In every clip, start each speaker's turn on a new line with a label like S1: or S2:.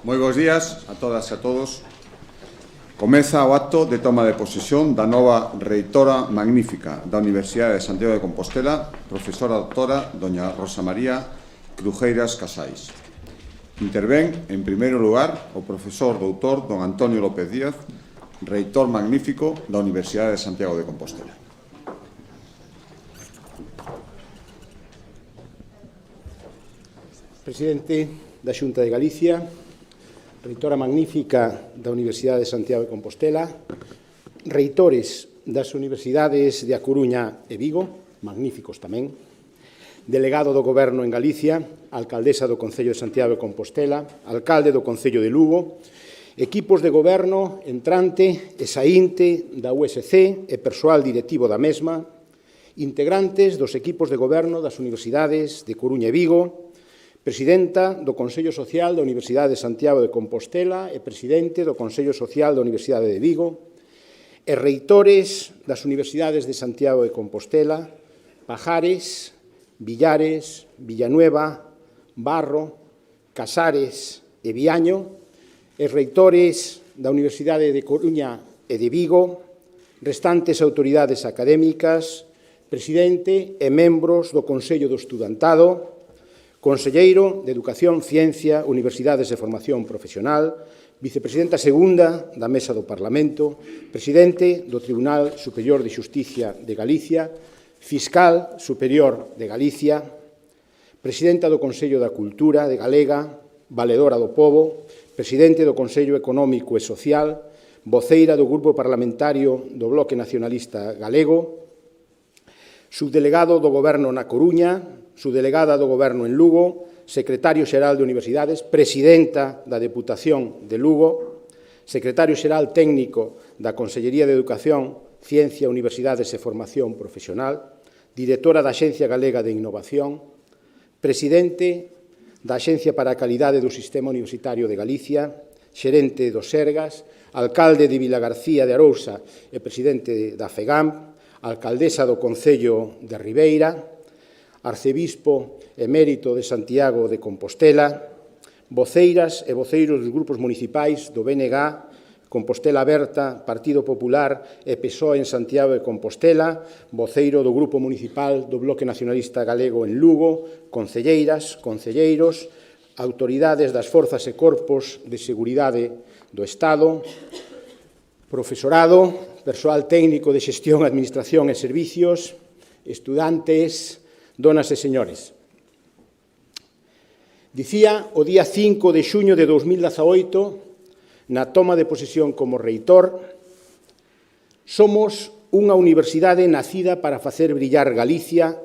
S1: Moi bons días a todas e a todos. Comeza o acto de toma de posesión da nova reitora magnífica da Universidade de Santiago de Compostela, profesora doutora doña Rosa María Crujeiras Casais. Intervén, en primeiro lugar, o profesor doutor don Antonio López Díaz, reitor magnífico da Universidade de Santiago de Compostela.
S2: Presidente da Xunta de Galicia, reitora magnífica da Universidade de Santiago de Compostela, reitores das Universidades de A Coruña e Vigo, magníficos tamén, delegado do Goberno en Galicia, alcaldesa do Concello de Santiago de Compostela, alcalde do Concello de Lugo, equipos de goberno entrante e saínte da USC e persoal directivo da mesma, integrantes dos equipos de goberno das Universidades de Coruña e Vigo, presidenta do Consello Social da Universidade de Santiago de Compostela e presidente do Consello Social da Universidade de Vigo, e reitores das Universidades de Santiago de Compostela, Pajares, Villares, Villanueva, Barro, Casares e Viaño, e reitores da Universidade de Coruña e de Vigo, restantes autoridades académicas, presidente e membros do Consello do Estudantado, conselleiro de Educación, Ciencia, Universidades e Formación Profesional, vicepresidenta segunda da Mesa do Parlamento, presidente do Tribunal Superior de Xusticia de Galicia, fiscal superior de Galicia, presidenta do Consello da Cultura de Galega, valedora do Pobo, presidente do Consello Económico e Social, voceira do Grupo Parlamentario do Bloque Nacionalista Galego, subdelegado do Goberno na Coruña, subdelegada do Goberno en Lugo, secretario xeral de Universidades, presidenta da Deputación de Lugo, secretario xeral técnico da Consellería de Educación, Ciencia, Universidades e Formación Profesional, directora da Axencia Galega de Innovación, presidente da Axencia para a Calidade do Sistema Universitario de Galicia, xerente do Sergas, alcalde de Vilagarcía de Arousa e presidente da FEGAM, alcaldesa do Concello de Ribeira, arcebispo emérito de Santiago de Compostela, voceiras e voceiros dos grupos municipais do BNG, Compostela Aberta, Partido Popular e PSOE en Santiago de Compostela, voceiro do Grupo Municipal do Bloque Nacionalista Galego en Lugo, concelleiras, concelleiros, autoridades das forzas e corpos de seguridade do Estado, profesorado, persoal técnico de xestión, administración e servicios, estudantes, donas e señores. Dicía o día 5 de xuño de 2018, na toma de posesión como reitor, somos unha universidade nacida para facer brillar Galicia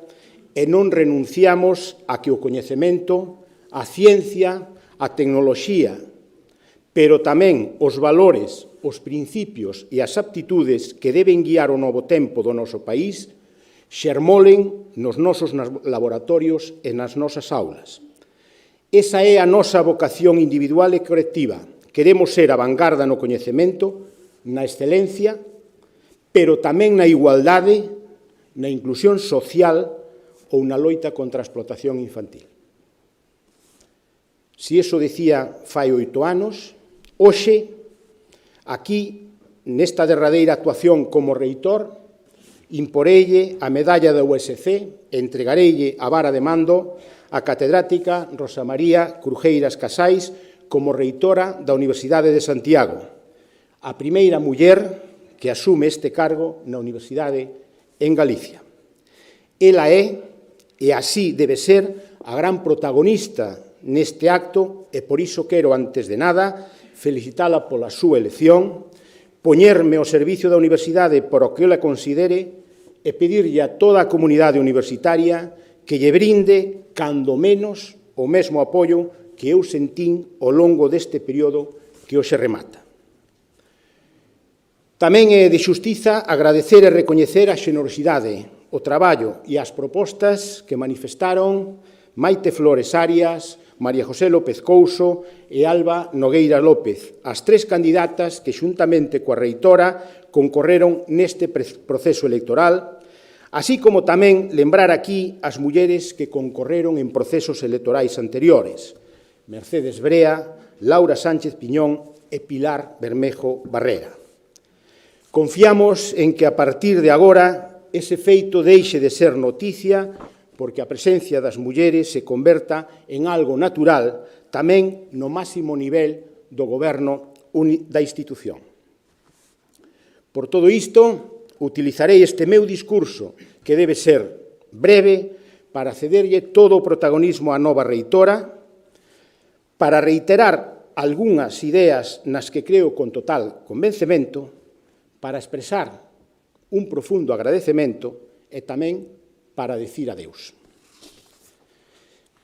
S2: e non renunciamos a que o coñecemento, a ciencia, a tecnoloxía, pero tamén os valores, os principios e as aptitudes que deben guiar o novo tempo do noso país xermolen nos nosos laboratorios e nas nosas aulas. Esa é a nosa vocación individual e colectiva. Queremos ser a vanguarda no coñecemento, na excelencia, pero tamén na igualdade, na inclusión social ou na loita contra a explotación infantil. Si eso dicía fai 8 anos, hoxe, aquí, nesta derradeira actuación como reitor, imporelle a medalla da USC e entregareille a vara de mando a catedrática Rosa María Crujeiras Casais como reitora da Universidade de Santiago, a primeira muller que asume este cargo na Universidade en Galicia. Ela é, e así debe ser, a gran protagonista neste acto e por iso quero, antes de nada, felicitala pola súa elección, poñerme ao servicio da Universidade por o que ela considere e pedirlle a toda a comunidade universitaria que lle brinde, cando menos, o mesmo apoio que eu sentín ao longo deste período que hoxe remata. Tamén é de xustiza agradecer e recoñecer a xenerosidade, o traballo e as propostas que manifestaron Maite Flores Arias, María José López Couso e Alba Nogueira López, as 3 candidatas que xuntamente coa reitora concorreron neste proceso electoral, así como tamén lembrar aquí as mulleres que concorreron en procesos electorais anteriores, Mercedes Brea, Laura Sánchez Piñón e Pilar Bermejo Barrera. Confiamos en que a partir de agora ese feito deixe de ser noticia porque a presencia das mulleres se converta en algo natural tamén no máximo nivel do goberno da institución. Por todo isto, utilizarei este meu discurso, que debe ser breve, para cederlle todo o protagonismo á nova reitora, para reiterar algunhas ideas nas que creo con total convencemento, para expresar un profundo agradecemento e tamén para decir adeus.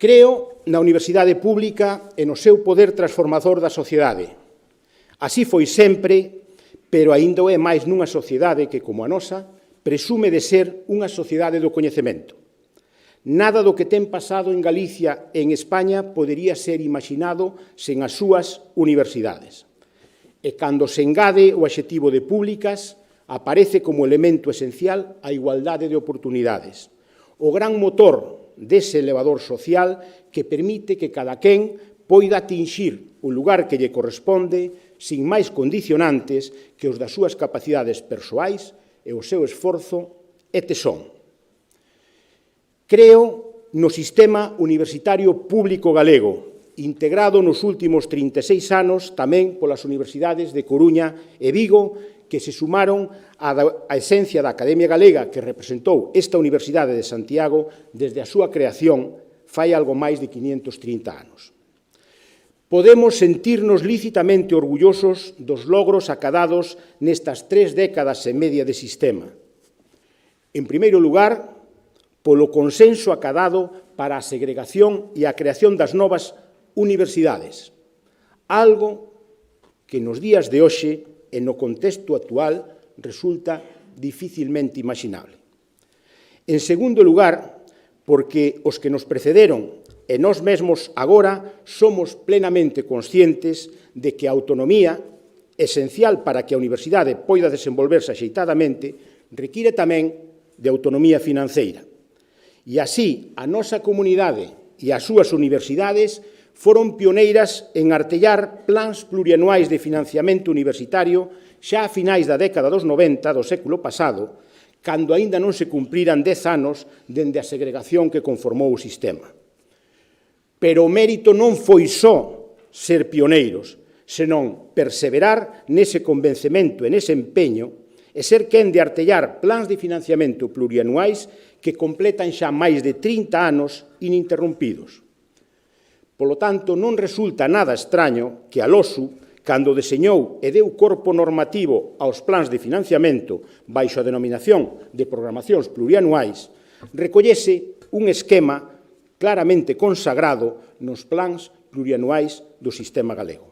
S2: Creo na universidade pública e no seu poder transformador da sociedade. Así foi sempre, pero aínda o é máis nunha sociedade que, como a nosa, presume de ser unha sociedade do coñecemento. Nada do que ten pasado en Galicia e en España podería ser imaginado sen as súas universidades. E cando se engade o adxetivo de públicas, aparece como elemento esencial a igualdade de oportunidades, o gran motor dese elevador social que permite que cada quen poida atinxir o lugar que lle corresponde sin máis condicionantes que os das súas capacidades persoais e o seu esforzo e tesón. Creo no sistema universitario público galego, integrado nos últimos 36 anos tamén polas universidades de Coruña e Vigo, que se sumaron á esencia da Academia Galega que representou esta Universidade de Santiago desde a súa creación fai algo máis de 530 anos. Podemos sentirnos lícitamente orgullosos dos logros acadados nestas 3 décadas e media de sistema. En primeiro lugar, polo consenso acadado para a segregación e a creación das novas universidades, algo que nos días de hoxe e no contexto actual resulta dificilmente imaginable. En segundo lugar, porque os que nos precederon e nós mesmos agora somos plenamente conscientes de que a autonomía, esencial para que a universidade poida desenvolverse axeitadamente, require tamén de autonomía financeira. E así, a nosa comunidade e as súas universidades foron pioneiras en artellar plans plurianuais de financiamento universitario xa a finais da década dos 90 do século pasado, cando aínda non se cumpriran 10 anos dende a segregación que conformou o sistema. Pero o mérito non foi só ser pioneiros, senón perseverar nese convencemento e nese empeño e ser quen de artellar plans de financiamento plurianuais que completan xa máis de 30 anos ininterrompidos. Polo tanto, non resulta nada extraño que a LOSU, cando deseñou e deu corpo normativo aos plans de financiamento baixo a denominación de programacións plurianuais, recollese un esquema claramente consagrado nos plans plurianuais do sistema galego.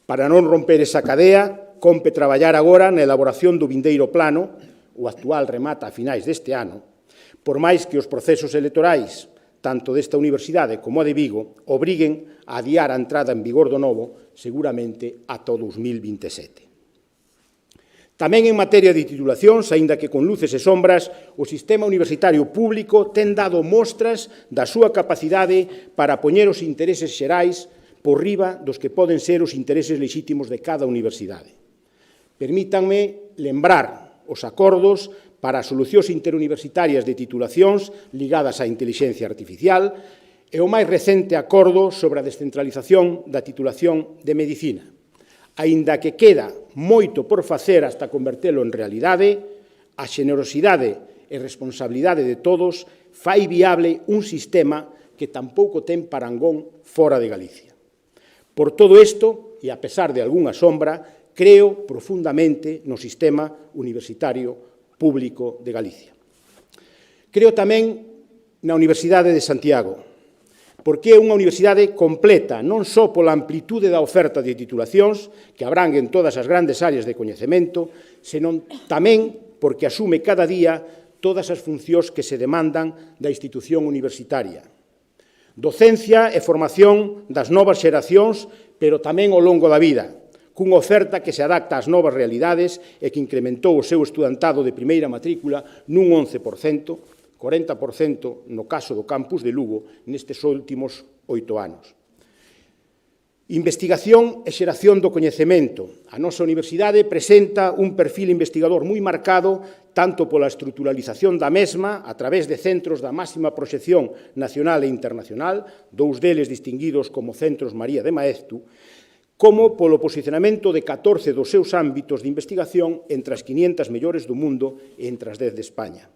S2: Para non romper esa cadea, compre traballar agora na elaboración do vindeiro plano, o actual remata a finais deste ano, por máis que os procesos electorais, tanto desta universidade como a de Vigo, obriguen a adiar a entrada en vigor do novo, seguramente ata o 2027. Tamén en materia de titulacións, aínda que con luces e sombras, o sistema universitario público ten dado mostras da súa capacidade para poñer os intereses xerais por riba dos que poden ser os intereses lexítimos de cada universidade. Permítanme lembrar os acordos para as solucións interuniversitarias de titulacións ligadas á intelixencia artificial e o máis recente acordo sobre a descentralización da titulación de medicina. Aínda que queda moito por facer hasta convertelo en realidade, a xenerosidade e responsabilidade de todos fai viable un sistema que tampouco ten parangón fora de Galicia. Por todo isto, e a pesar de algunha sombra, creo profundamente no sistema universitario público de Galicia. Creo tamén na Universidade de Santiago, porque é unha universidade completa, non só pola amplitude da oferta de titulacións, que abranguen todas as grandes áreas de coñecemento, senón tamén porque asume cada día todas as funcións que se demandan da institución universitaria. Docencia e formación das novas xeracións, pero tamén ao longo da vida, cunha oferta que se adapta ás novas realidades e que incrementou o seu estudantado de primeira matrícula nun 11%, 40% no caso do campus de Lugo nestes últimos 8 anos. Investigación e xeración do coñecemento. A nosa universidade presenta un perfil investigador moi marcado tanto pola estruturalización da mesma a través de centros da máxima proxección nacional e internacional, dous deles distinguidos como Centros María de Maeztu, como polo posicionamento de 14 dos seus ámbitos de investigación entre as 500 mellores do mundo e entre as 10 de España.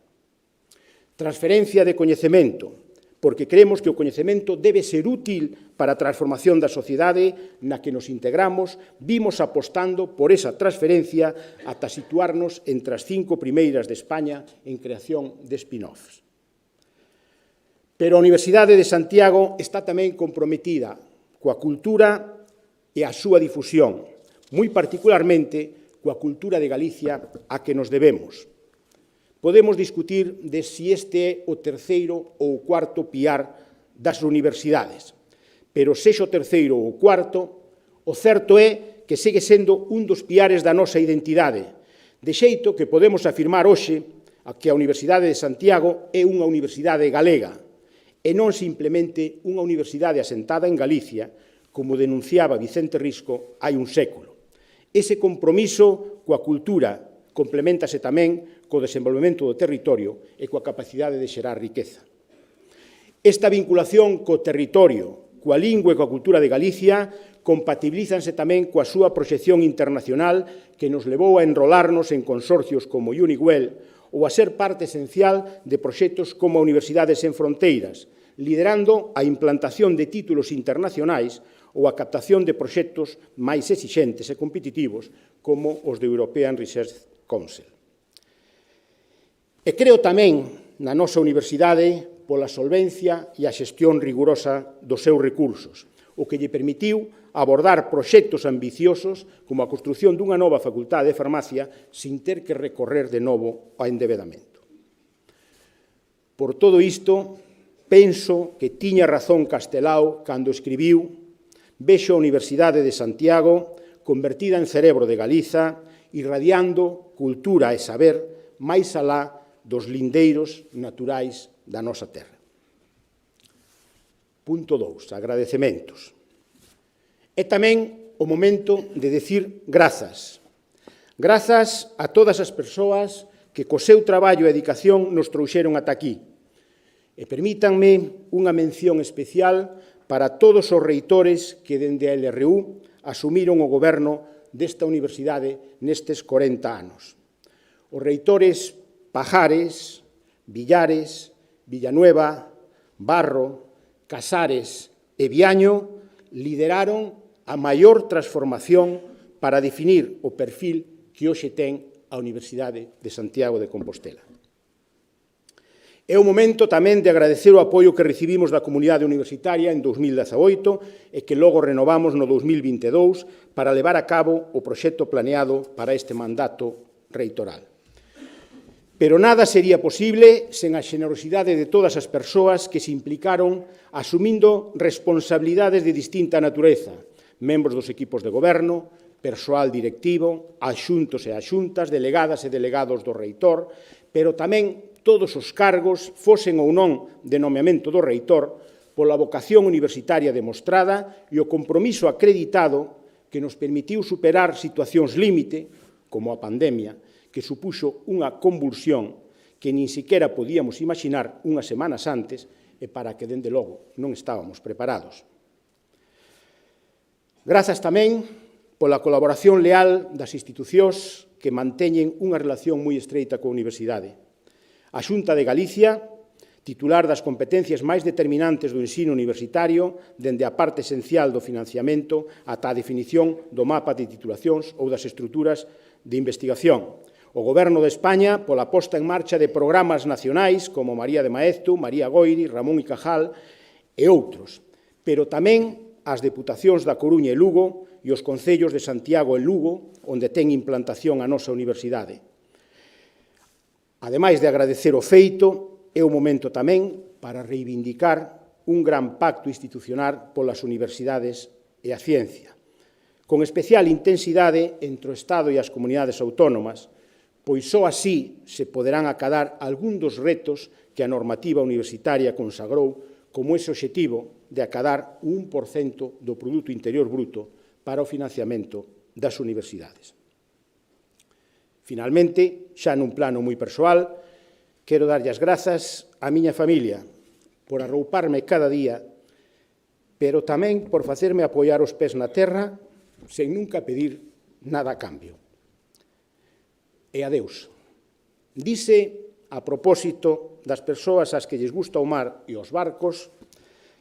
S2: Transferencia de coñecemento, porque creemos que o coñecemento debe ser útil para a transformación da sociedade na que nos integramos, vimos apostando por esa transferencia ata situarnos entre as 5 primeiras de España en creación de spin-offs. Pero a Universidade de Santiago está tamén comprometida coa cultura e a súa difusión, moi particularmente coa cultura de Galicia a que nos debemos. Podemos discutir de si este é o terceiro ou o cuarto piar das universidades, pero sexa o terceiro ou o cuarto, o certo é que segue sendo un dos piares da nosa identidade, de xeito que podemos afirmar hoxe que a Universidade de Santiago é unha universidade galega e non simplemente unha universidade asentada en Galicia, como denunciaba Vicente Risco hai un século. Ese compromiso coa cultura complementase tamén co desenvolvemento do territorio e coa capacidade de xerar riqueza. Esta vinculación co territorio, coa lingua e coa cultura de Galicia compatibilízanse tamén coa súa proxección internacional que nos levou a enrolarnos en consorcios como Unigwell ou a ser parte esencial de proxectos como a Universidades Sen Fronteiras, liderando a implantación de títulos internacionais ou a captación de proxectos máis exixentes e competitivos como os de European Research Council. E creo tamén na nosa universidade pola solvencia e a xestión rigurosa dos seus recursos, o que lle permitiu abordar proxectos ambiciosos como a construción dunha nova facultade de farmacia sin ter que recorrer de novo ao endebedamento. Por todo isto, penso que tiña razón Castelao cando escribiu: «Vexo a Universidade de Santiago convertida en cerebro de Galiza, irradiando cultura e saber máis alá dos lindeiros naturais da nosa terra». Punto 2. Agradecementos. É tamén o momento de decir grazas. Grazas a todas as persoas que co seu traballo e dedicación nos trouxeron ata aquí. E permítanme unha mención especial para todos os reitores que dende a LRU asumiron o goberno desta universidade nestes 40 anos. Os reitores Pajares, Villares, Villanueva, Barro, Casares e Viaño lideraron a maior transformación para definir o perfil que hoxe ten a Universidade de Santiago de Compostela. É o momento tamén de agradecer o apoio que recibimos da comunidade universitaria en 2018 e que logo renovamos no 2022 para levar a cabo o proxecto planeado para este mandato reitoral. Pero nada sería posible sen a xenerosidade de todas as persoas que se implicaron asumindo responsabilidades de distinta natureza, membros dos equipos de goberno, persoal directivo, adxuntos e adxuntas, delegadas e delegados do reitor, pero tamén todos os cargos, fosen ou non de nomeamento do reitor, pola vocación universitaria demostrada e o compromiso acreditado que nos permitiu superar situacións límite, como a pandemia, que supuxo unha convulsión que nin siquiera podíamos imaginar unhas semanas antes e para que, dende logo, non estábamos preparados. Grazas tamén pola colaboración leal das institucións que manteñen unha relación moi estreita coa universidade. A Xunta de Galicia, titular das competencias máis determinantes do ensino universitario, dende a parte esencial do financiamento ata a definición do mapa de titulacións ou das estruturas de investigación. O Goberno de España pola posta en marcha de programas nacionais como María de Maeztu, María Goiri, Ramón y Cajal e outros, pero tamén as deputacións da Coruña e Lugo e os concellos de Santiago e Lugo, onde ten implantación a nosa universidade. Ademais de agradecer o feito, é o momento tamén para reivindicar un gran pacto institucional polas universidades e a ciencia, con especial intensidade entre o Estado e as comunidades autónomas, pois só así se poderán acadar algún dos retos que a normativa universitaria consagrou como ese obxectivo de acadar un 1% do Produto Interior Bruto para o financiamento das universidades. Finalmente, xa nun plano moi persoal, quero darlle as grazas á miña familia por arrouparme cada día, pero tamén por facerme apoiar os pés na terra sen nunca pedir nada a cambio. E adeus. Dice, a propósito das persoas ás que lles gusta o mar e os barcos,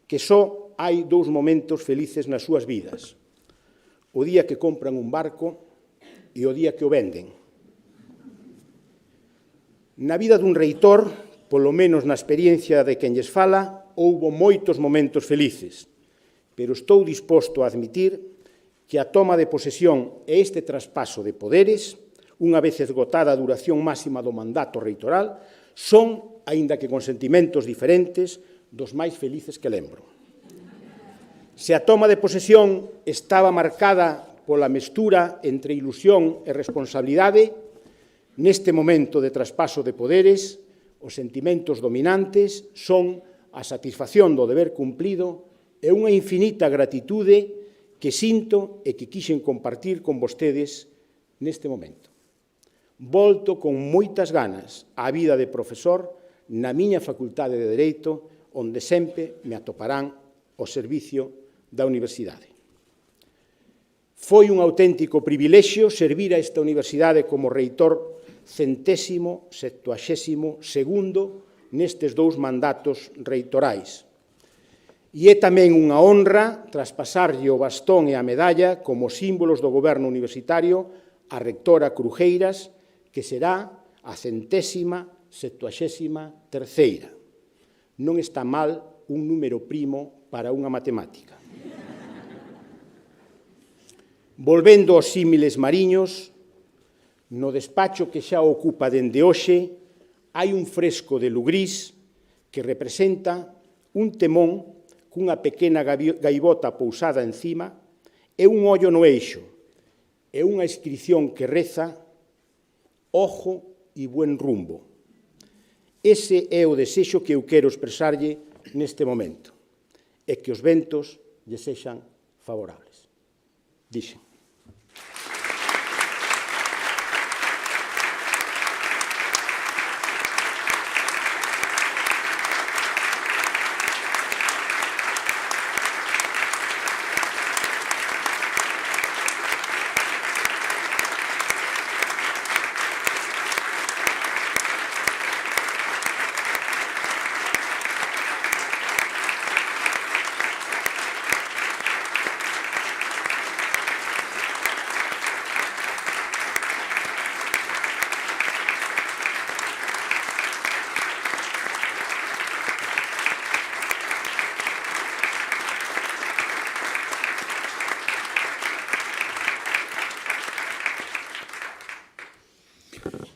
S2: que só hai dous momentos felices nas súas vidas. O día que compran un barco e o día que o venden. Na vida dun reitor, polo menos na experiencia de quen lles fala, houbo moitos momentos felices, pero estou disposto a admitir que a toma de posesión e este traspaso de poderes, unha vez esgotada a duración máxima do mandato reitoral, son, aínda que con sentimentos diferentes, dos máis felices que lembro. Se a toma de posesión estaba marcada pola mestura entre ilusión e responsabilidade, neste momento de traspaso de poderes, os sentimentos dominantes son a satisfacción do deber cumplido e unha infinita gratitude que sinto e que quixen compartir con vostedes neste momento. Volto con moitas ganas á vida de profesor na miña Facultade de Dereito, onde sempre me atoparán ao servicio da universidade. Foi un auténtico privilexio servir a esta universidade como reitor 172º nestes dous mandatos reitorais. E é tamén unha honra traspasarlle o bastón e a medalla como símbolos do goberno universitario a rectora Crujeiras, que será a 173ª. Non está mal un número primo para unha matemática. Volvendo aos símiles mariños, no despacho que xa ocupa dende hoxe hai un fresco de lugrís que representa un temón cunha pequena gaivota pousada encima e un ollo no eixo e unha inscrición que reza «Ojo e buen rumbo». Ese é o desexo que eu quero expresarlle neste momento, e que os ventos lle sexan favorables. Dixen.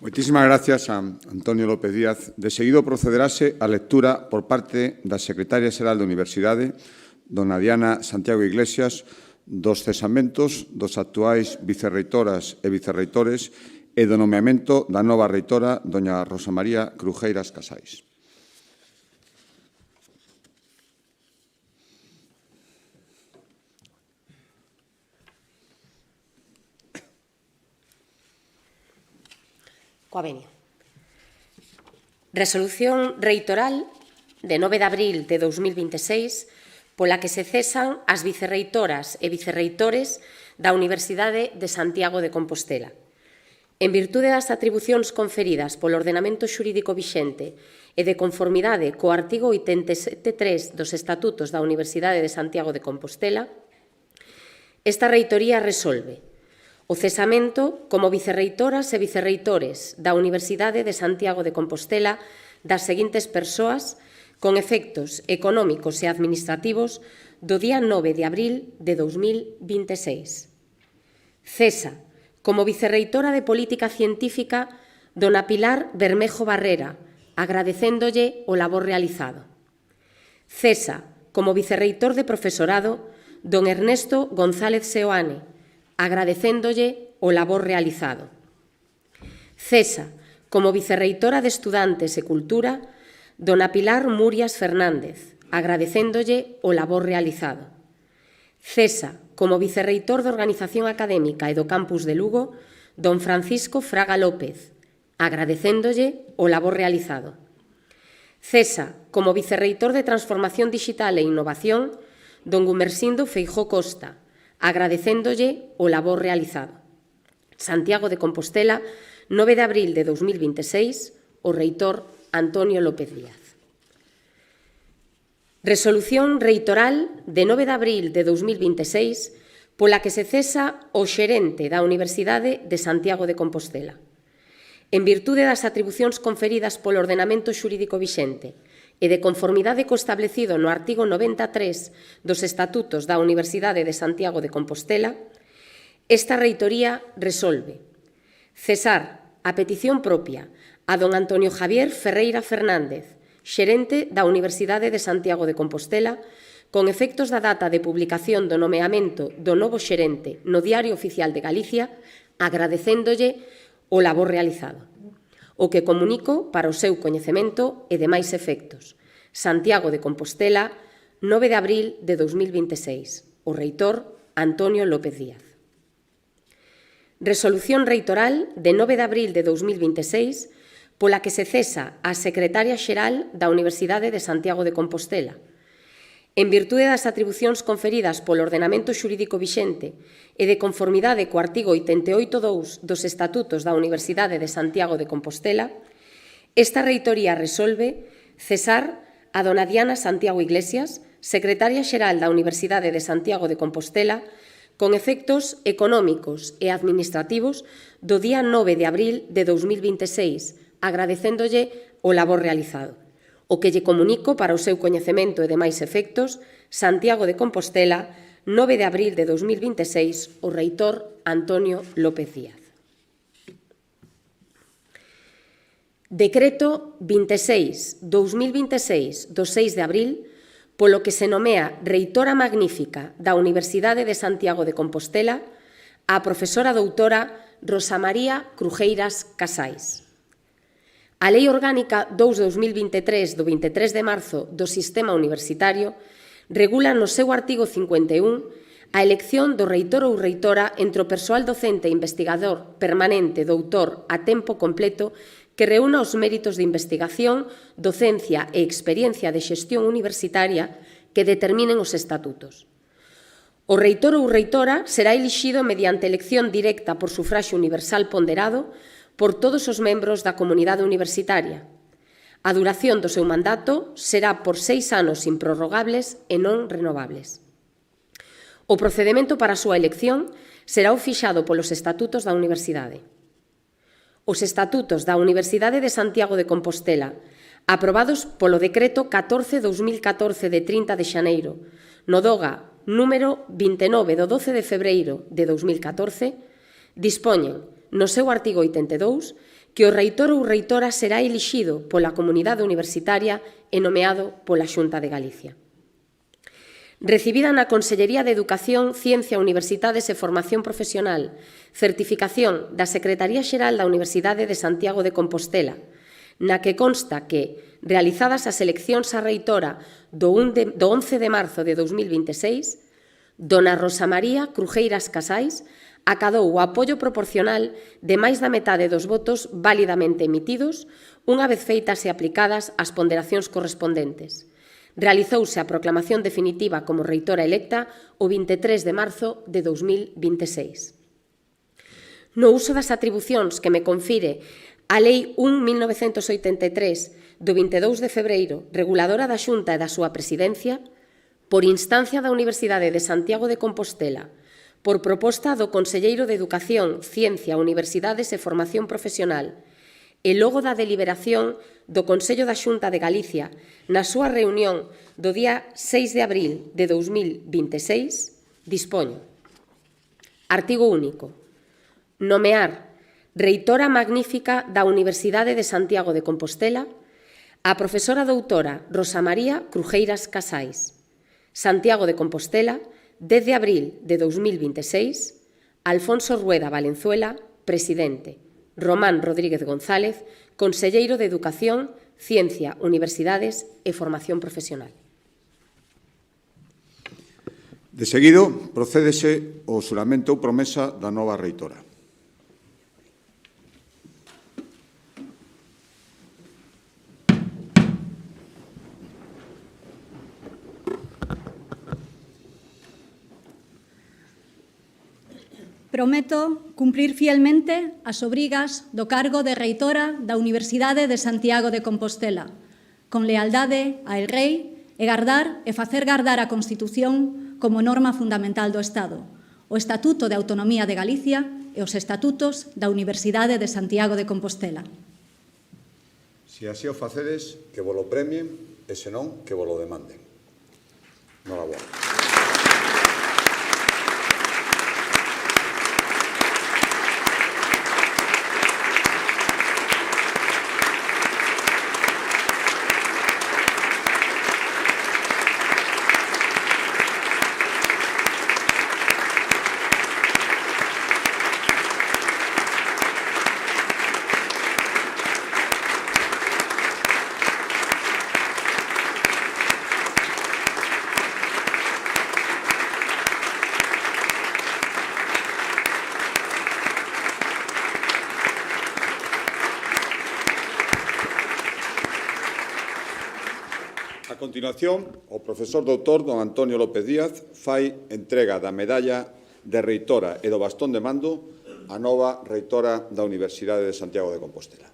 S1: Moitísimas gracias a Antonio López Díaz. De seguido procederase a lectura por parte da Secretaria Xeral da Universidade, dona Diana Santiago Iglesias, dos cesamentos dos actuais vicerreitoras e vicerreitores e do nomeamento da nova reitora, doña Rosa María Crujeiras Casais.
S3: Coa venia. Resolución reitoral de 9 de abril de 2026 pola que se cesan as vicerreitoras e vicerreitores da Universidade de Santiago de Compostela. En virtude das atribucións conferidas polo ordenamento xurídico vixente e de conformidade co artigo 87.3 dos Estatutos da Universidade de Santiago de Compostela, esta reitoría resolve o cesamento como vicerreitoras e vicerreitores da Universidade de Santiago de Compostela das seguintes persoas con efectos económicos e administrativos do día 9 de abril de 2026. Cesa como vicerreitora de Política Científica dona Pilar Bermejo Barrera, agradecéndolle o labor realizado. Cesa como vicerreitor de Profesorado don Ernesto González Seoane, agradecéndolle o labor realizado. Cesa como vicerreitora de Estudantes e Cultura dona Pilar Murias Fernández, agradecéndolle o labor realizado. Cesa como vicerreitor da Organización Académica e do Campus de Lugo don Francisco Fraga López, agradecéndolle o labor realizado. Cesa como vicerreitor de Transformación Digital e Innovación don Gumersindo Feijóo Costa, agradecéndolle o labor realizado. Santiago de Compostela, 9 de abril de 2026, o reitor Antonio López Díaz. Resolución reitoral de 9 de abril de 2026 pola que se cesa o xerente da Universidade de Santiago de Compostela. En virtude das atribucións conferidas polo ordenamento xurídico vixente e de conformidade co establecido no artigo 93 dos Estatutos da Universidade de Santiago de Compostela, esta reitoría resolve cesar a petición propia a don Antonio Javier Ferreira Fernández, xerente da Universidade de Santiago de Compostela, con efectos da data de publicación do nomeamento do novo xerente no Diario Oficial de Galicia, agradecéndolle o labor realizado. O que comunico para o seu coñecemento e demais efectos. Santiago de Compostela, 9 de abril de 2026. O reitor Antonio López Díaz. Resolución reitoral de 9 de abril de 2026 pola que se cesa a secretaria xeral da Universidade de Santiago de Compostela. En virtude das atribucións conferidas polo ordenamento xurídico vixente e de conformidade co artigo 88.2 dos Estatutos da Universidade de Santiago de Compostela, esta reitoría resolve cesar a dona Diana Santiago Iglesias, secretaria xeral da Universidade de Santiago de Compostela, con efectos económicos e administrativos do día 9 de abril de 2026, agradecéndolle o labor realizado. O que lle comunico para o seu coñecemento e demais efectos, Santiago de Compostela, 9 de abril de 2026, o reitor Antonio López Díaz. Decreto 26/2026 do 6 de abril, polo que se nomea reitora magnífica da Universidade de Santiago de Compostela a profesora doutora Rosa María Crujeiras Casais. A Lei Orgánica 2/2023 do 23 de marzo do Sistema Universitario regula no seu artigo 51 a elección do reitor ou reitora entre o persoal docente e investigador permanente doutor a tempo completo que reúna os méritos de investigación, docencia e experiencia de xestión universitaria que determinen os estatutos. O reitor ou reitora será elixido mediante elección directa por sufraxio universal ponderado por todos os membros da comunidade universitaria. A duración do seu mandato será por 6 anos improrrogables e non renovables. O procedemento para a súa elección será o fixado polos estatutos da Universidade. Os estatutos da Universidade de Santiago de Compostela, aprobados polo Decreto 14/2014 de 30 de xaneiro, no DOGA número 29 do 12 de febreiro de 2014, dispoñen no seu artigo 82, que o reitor ou reitora será elixido pola comunidade universitaria e nomeado pola Xunta de Galicia. Recibida na Consellería de Educación, Ciencia, Universidades e Formación Profesional, certificación da Secretaría Xeral da Universidade de Santiago de Compostela, na que consta que, realizadas as eleccións á reitora do 11 de marzo de 2026, dona Rosa María Crujeiras Casais acadou o apoio proporcional de máis da metade dos votos válidamente emitidos, unha vez feitas e aplicadas as ponderacións correspondentes. Realizouse a proclamación definitiva como reitora electa o 23 de marzo de 2026. No uso das atribucións que me confire a Lei 1/1983 do 22 de febreiro, reguladora da Xunta e da súa presidencia, por instancia da Universidade de Santiago de Compostela, por proposta do Conselleiro de Educación, Ciencia, Universidades e Formación Profesional, e logo da deliberación do Consello da Xunta de Galicia na súa reunión do día 6 de abril de 2026, dispoño. Artigo único. Nomear reitora magnífica da Universidade de Santiago de Compostela a profesora doutora Rosa María Crujeiras Casais. Santiago de Compostela, 10 de abril de 2026, Alfonso Rueda Valenzuela, presidente. Román Rodríguez González, conselleiro de Educación, Ciencia, Universidades e Formación Profesional.
S1: De seguido, procédese ao xuramento ou promesa da nova reitora.
S4: Prometo cumprir fielmente as obrigas do cargo de reitora da Universidade de Santiago de Compostela, con lealdade ao Rei e gardar e facer gardar a Constitución como norma fundamental do Estado, o Estatuto de Autonomía de Galicia e os Estatutos da Universidade de Santiago de Compostela.
S1: Se así o facedes, que volo premien e senón que volo demanden. Noraboa. A continuación, o profesor doutor don Antonio López Díaz fai entrega da medalla de reitora e do bastón de mando á nova reitora da Universidade de Santiago de Compostela.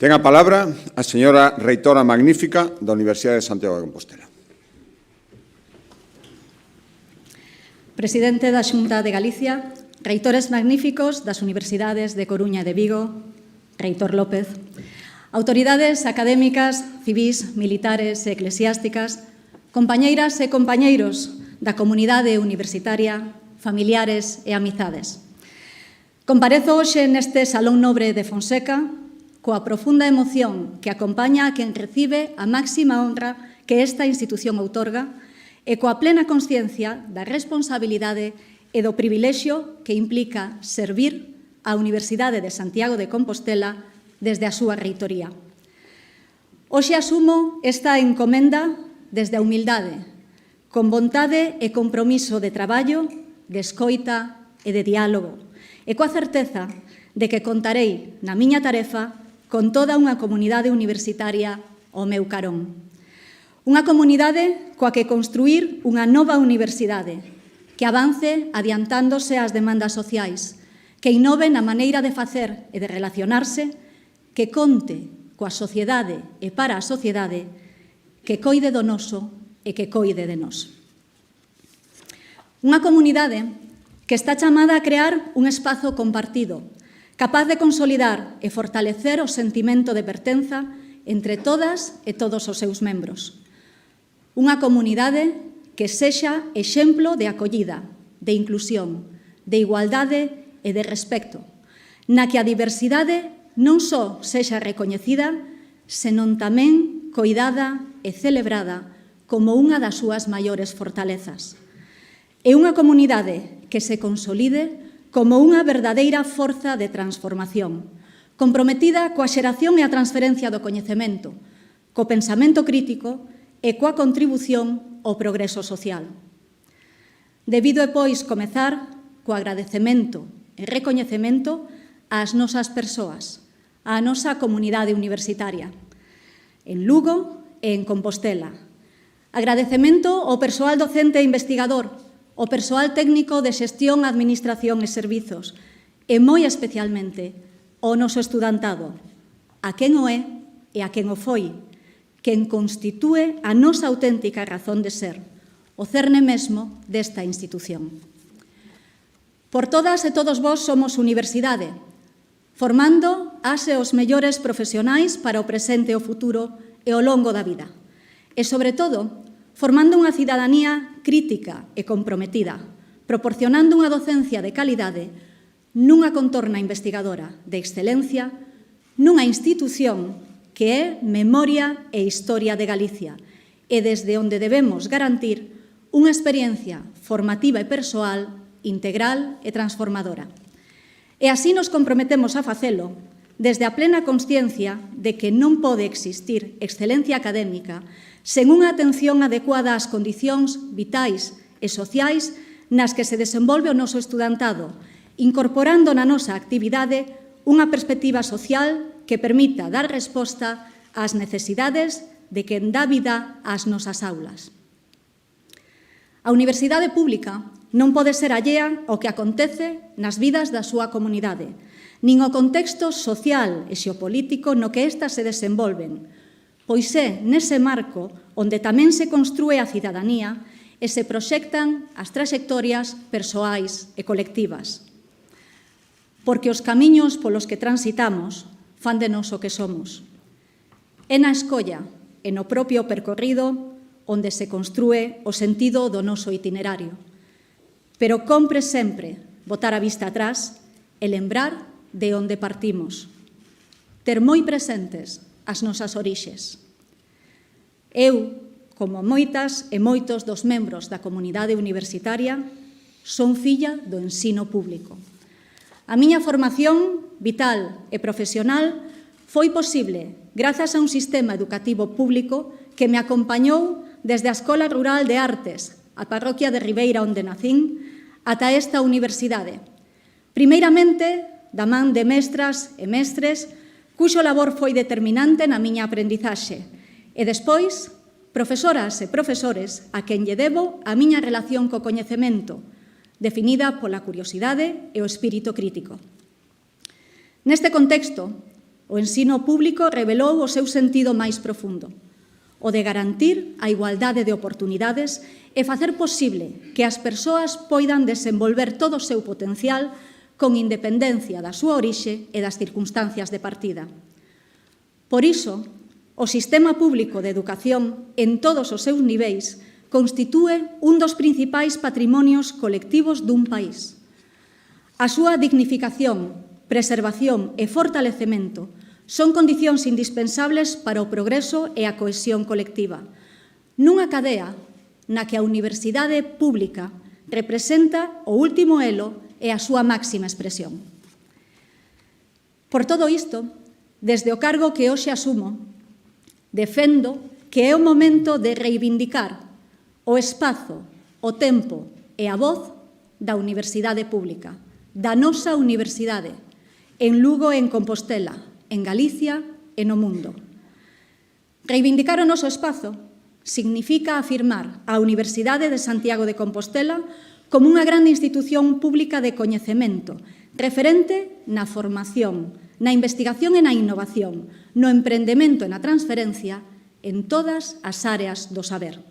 S1: Ten a palabra a señora reitora magnífica da Universidade de Santiago de Compostela.
S4: Presidente da Xunta de Galicia, reitores magníficos das Universidades de Coruña e de Vigo, reitor López, autoridades académicas, civís, militares e eclesiásticas, compañeiras e compañeiros da comunidade universitaria, familiares e amizades. Comparezo hoxe neste Salón Nobre de Fonseca coa profunda emoción que acompaña a quen recibe a máxima honra que esta institución outorga e coa plena consciencia da responsabilidade e do privilexio que implica servir á Universidade de Santiago de Compostela desde a súa reitoría. Hoxe asumo esta encomenda desde a humildade, con vontade e compromiso de traballo, de escoita e de diálogo, e coa certeza de que contarei na miña tarefa con toda unha comunidade universitaria ao meu carón. Unha comunidade coa que construir unha nova universidade que avance adiantándose ás demandas sociais, que innove na maneira de facer e de relacionarse, que conte coa sociedade e para a sociedade, que coide do noso e que coide de nós. Unha comunidade que está chamada a crear un espazo compartido, capaz de consolidar e fortalecer o sentimento de pertenza entre todas e todos os seus membros. Unha comunidade que sexa exemplo de acollida, de inclusión, de igualdade e de respecto, na que a diversidade non só sexa recoñecida, senón tamén coidada e celebrada como unha das súas maiores fortalezas. É unha comunidade que se consolide como unha verdadeira forza de transformación, comprometida coa xeración e a transferencia do coñecemento, co pensamento crítico e coa contribución ao progreso social. Debido é, pois, comezar co agradecemento e recoñecemento ás nosas persoas, á nosa comunidade universitaria, en Lugo e en Compostela. Agradecemento ao persoal docente e investigador, o persoal técnico de xestión, administración e servizos, e moi especialmente ao noso estudantado, a quen o é e a quen o foi, quen constitúe a nosa auténtica razón de ser, o cerne mesmo desta institución. Por todas e todos vós somos universidade, formando as e os mellores profesionais para o presente e o futuro e ao longo da vida. E, sobre todo, formando unha cidadanía crítica e comprometida, proporcionando unha docencia de calidade nunha contorna investigadora de excelencia, nunha institución que é memoria e historia de Galicia e desde onde debemos garantir unha experiencia formativa e persoal, integral e transformadora. E así nos comprometemos a facelo desde a plena consciencia de que non pode existir excelencia académica sen unha atención adecuada ás condicións vitais e sociais nas que se desenvolve o noso estudantado, incorporando na nosa actividade unha perspectiva social que permita dar resposta ás necesidades de quen dá vida ás nosas aulas. A universidade pública non pode ser allea ao que acontece nas vidas da súa comunidade, nin ao contexto social e xeopolítico no que estas se desenvolven, pois é nese marco onde tamén se construe a cidadanía e se proxectan as traxectorias persoais e colectivas. Porque os camiños polos que transitamos fan de nós o que somos. É na escolla e no propio percorrido onde se construe o sentido do noso itinerario. Pero compre sempre botar a vista atrás e lembrar de onde partimos. Ter moi presentes as nosas orixes. Eu, como moitas e moitos dos membros da comunidade universitaria, son filla do ensino público. A miña formación vital e profesional foi posible grazas a un sistema educativo público que me acompañou desde a Escola Rural de Artes, a parroquia de Ribeira onde nacín, ata esta universidade. Primeiramente, da man de mestras e mestres, cuxo labor foi determinante na miña aprendizaxe, e despois, profesoras e profesores a quen lle debo a miña relación co coñecemento, definida pola curiosidade e o espírito crítico. Neste contexto, o ensino público revelou o seu sentido máis profundo, o de garantir a igualdade de oportunidades e facer posible que as persoas poidan desenvolver todo o seu potencial con independencia da súa orixe e das circunstancias de partida. Por iso, o sistema público de educación en todos os seus niveis constitúe un dos principais patrimonios colectivos dun país. A súa dignificación, preservación e fortalecemento son condicións indispensables para o progreso e a cohesión colectiva, nunha cadea na que a universidade pública representa o último elo e a súa máxima expresión. Por todo isto, desde o cargo que hoxe asumo, defendo que é o momento de reivindicar o espazo, o tempo e a voz da universidade pública, da nosa universidade, en Lugo e en Compostela, en Galicia e no mundo. Reivindicar o noso espazo significa afirmar a Universidade de Santiago de Compostela como unha grande institución pública de coñecemento, referente na formación, na investigación e na innovación, no emprendemento e na transferencia en todas as áreas do saber.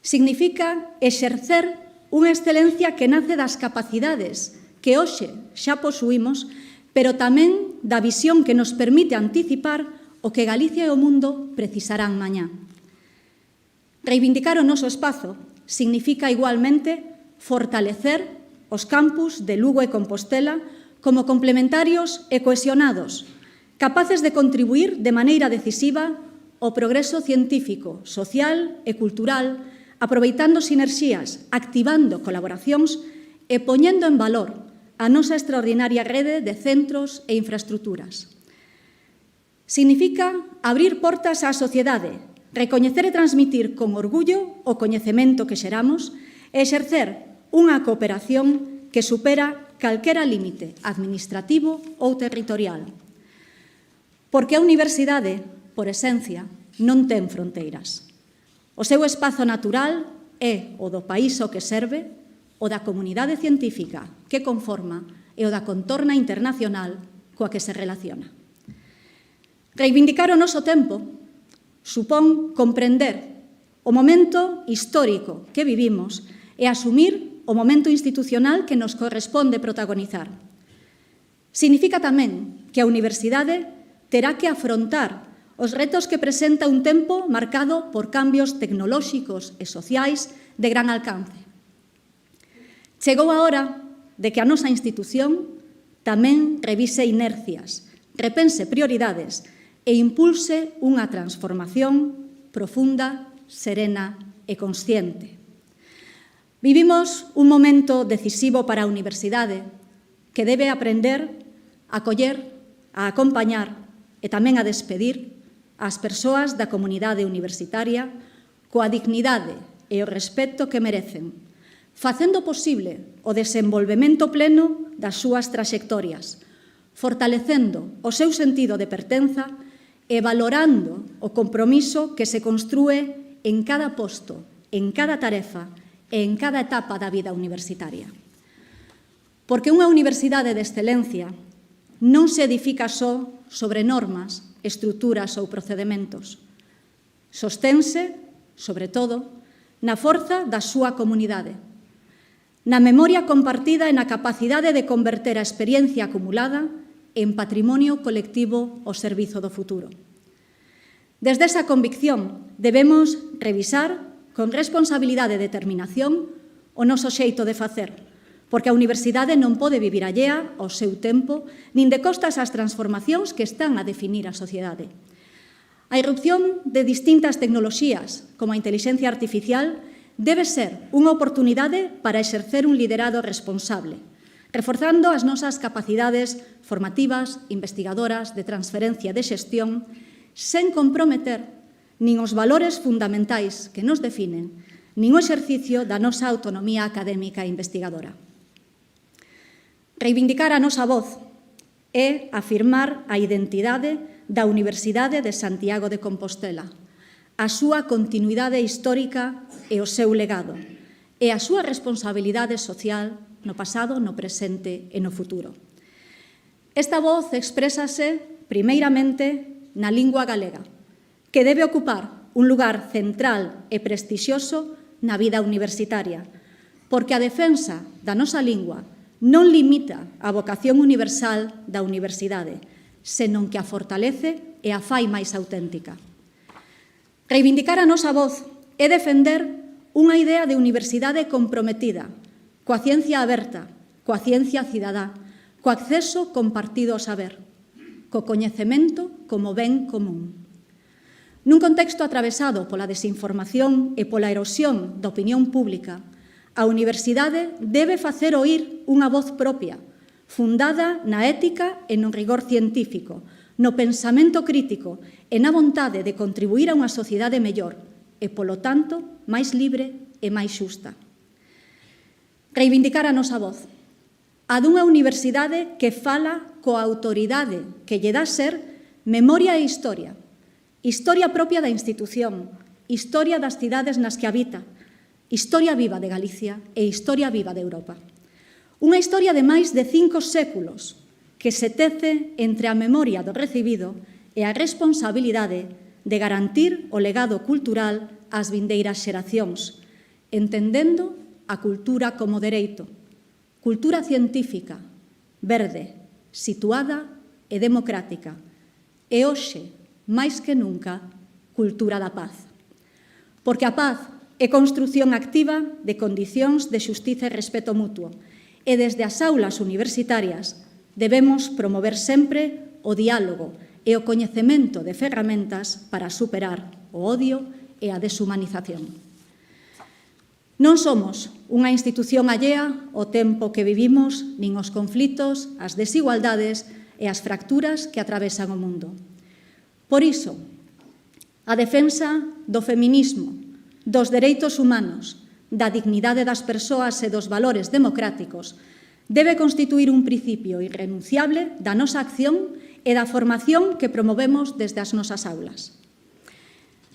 S4: Significa exercer unha excelencia que nace das capacidades que hoxe xa posuímos, pero tamén da visión que nos permite anticipar o que Galicia e o mundo precisarán mañá. Reivindicar o noso espazo significa igualmente fortalecer os campus de Lugo e Compostela como complementarios e cohesionados, capaces de contribuir de maneira decisiva ao progreso científico, social e cultural, aproveitando sinerxías, activando colaboracións e poñendo en valor a nosa extraordinaria rede de centros e infraestruturas. Significa abrir portas á sociedade, recoñecer e transmitir con orgullo o coñecemento que xeramos e exercer unha cooperación que supera calquera límite administrativo ou territorial. Porque a universidade, por esencia, non ten fronteiras. O seu espazo natural é o do país ao que serve, o da comunidade científica que conforma e e o da contorna internacional coa que se relaciona. Reivindicar o noso tempo supón comprender o momento histórico que vivimos e asumir o momento institucional que nos corresponde protagonizar. Significa tamén que a universidade terá que afrontar os retos que presenta un tempo marcado por cambios tecnolóxicos e sociais de gran alcance. Chegou a hora de que a nosa institución tamén revise inercias, repense prioridades e impulse unha transformación profunda, serena e consciente. Vivimos un momento decisivo para a universidade que debe aprender a acoller, a acompañar e tamén a despedir as persoas da comunidade universitaria coa dignidade e o respeto que merecen, facendo posible o desenvolvemento pleno das súas traxectorias, fortalecendo o seu sentido de pertenza e valorando o compromiso que se construe en cada posto, en cada tarefa e en cada etapa da vida universitaria. Porque unha universidade de excelencia non se edifica só sobre normas, estruturas ou procedementos. Sostense, sobre todo, na forza da súa comunidade, na memoria compartida e na capacidade de converter a experiencia acumulada en patrimonio colectivo ao servizo do futuro. Desde esa convicción debemos revisar con responsabilidade e determinación o noso xeito de facer, porque a universidade non pode vivir allea ao seu tempo, nin de costas ás transformacións que están a definir a sociedade. A irrupción de distintas tecnoloxías, como a intelixencia artificial, debe ser unha oportunidade para exercer un liderado responsable, reforzando as nosas capacidades formativas, investigadoras, de transferencia de xestión, sen comprometer nin os valores fundamentais que nos definen, nin o exercicio da nosa autonomía académica e investigadora. Reivindicar a nosa voz é afirmar a identidade da Universidade de Santiago de Compostela, a súa continuidade histórica e o seu legado, e a súa responsabilidade social no pasado, no presente e no futuro. Esta voz exprésase, primeiramente, na lingua galega, que debe ocupar un lugar central e prestixioso na vida universitaria, porque a defensa da nosa lingua non limita a vocación universal da universidade, senón que a fortalece e a fai máis auténtica. Reivindicar a nosa voz é defender unha idea de universidade comprometida, coa ciencia aberta, coa ciencia cidadá, co acceso compartido ao saber, co coñecemento como ben común. Nun contexto atravesado pola desinformación e pola erosión da opinión pública, a universidade debe facer oír unha voz propia, fundada na ética e no rigor científico, no pensamento crítico e na vontade de contribuir a unha sociedade mellor e, polo tanto, máis libre e máis xusta. Reivindicar a nosa voz, a dunha universidade que fala coa autoridade que lle dá ser memoria e historia, historia propia da institución, historia das cidades nas que habita, historia viva de Galicia e historia viva de Europa. Unha historia de máis de 5 séculos que se tece entre a memoria do recibido e a responsabilidade de garantir o legado cultural ás vindeiras xeracións, entendendo a cultura como dereito, cultura científica, verde, situada e democrática, e hoxe, máis que nunca, cultura da paz. Porque a paz é construción activa de condicións de xustiza e respeto mutuo, e desde as aulas universitarias debemos promover sempre o diálogo e o coñecemento de ferramentas para superar o odio e a deshumanización. Non somos unha institución allea ao tempo que vivimos, nin os conflitos, as desigualdades e as fracturas que atravesan o mundo. Por iso, a defensa do feminismo, dos dereitos humanos, da dignidade das persoas e dos valores democráticos debe constituir un principio irrenunciable da nosa acción e da formación que promovemos desde as nosas aulas.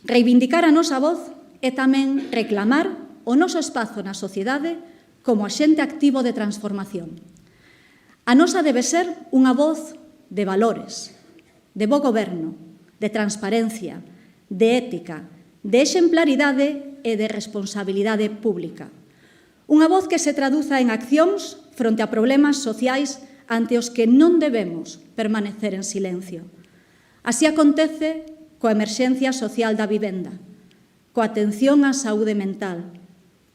S4: Reivindicar a nosa voz é tamén reclamar o noso espazo na sociedade como axente activo de transformación. A nosa debe ser unha voz de valores, de bo goberno, de transparencia, de ética, de exemplaridade e de responsabilidade pública. Unha voz que se traduza en accións fronte a problemas sociais ante os que non debemos permanecer en silencio. Así acontece coa emerxencia social da vivenda, coa atención á saúde mental,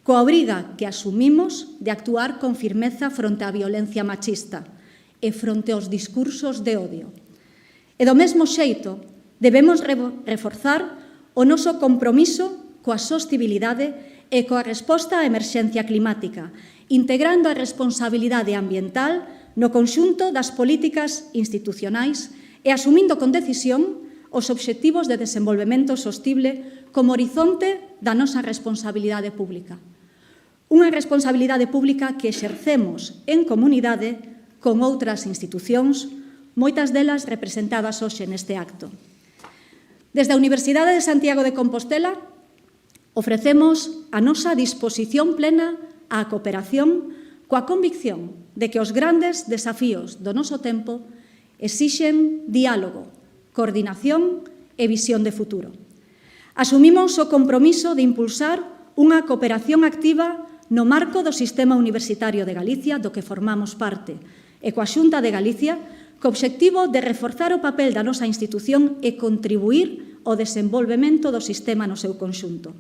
S4: coa obriga que asumimos de actuar con firmeza fronte á violencia machista e fronte aos discursos de odio. E do mesmo xeito, debemos reforzar o noso compromiso coa sostibilidade e coa resposta á emerxencia climática, integrando a responsabilidade ambiental no conxunto das políticas institucionais e asumindo con decisión os obxectivos de desenvolvemento sostible como horizonte da nosa responsabilidade pública. Unha responsabilidade pública que exercemos en comunidade con outras institucións, moitas delas representadas hoxe neste acto. Desde a Universidade de Santiago de Compostela ofrecemos a nosa disposición plena á cooperación coa convicción de que os grandes desafíos do noso tempo exixen diálogo, coordinación e visión de futuro. Asumimos o compromiso de impulsar unha cooperación activa no marco do Sistema Universitario de Galicia, do que formamos parte, e coa Xunta de Galicia, co obxectivo de reforzar o papel da nosa institución e contribuir ao desenvolvemento do sistema no seu conxunto.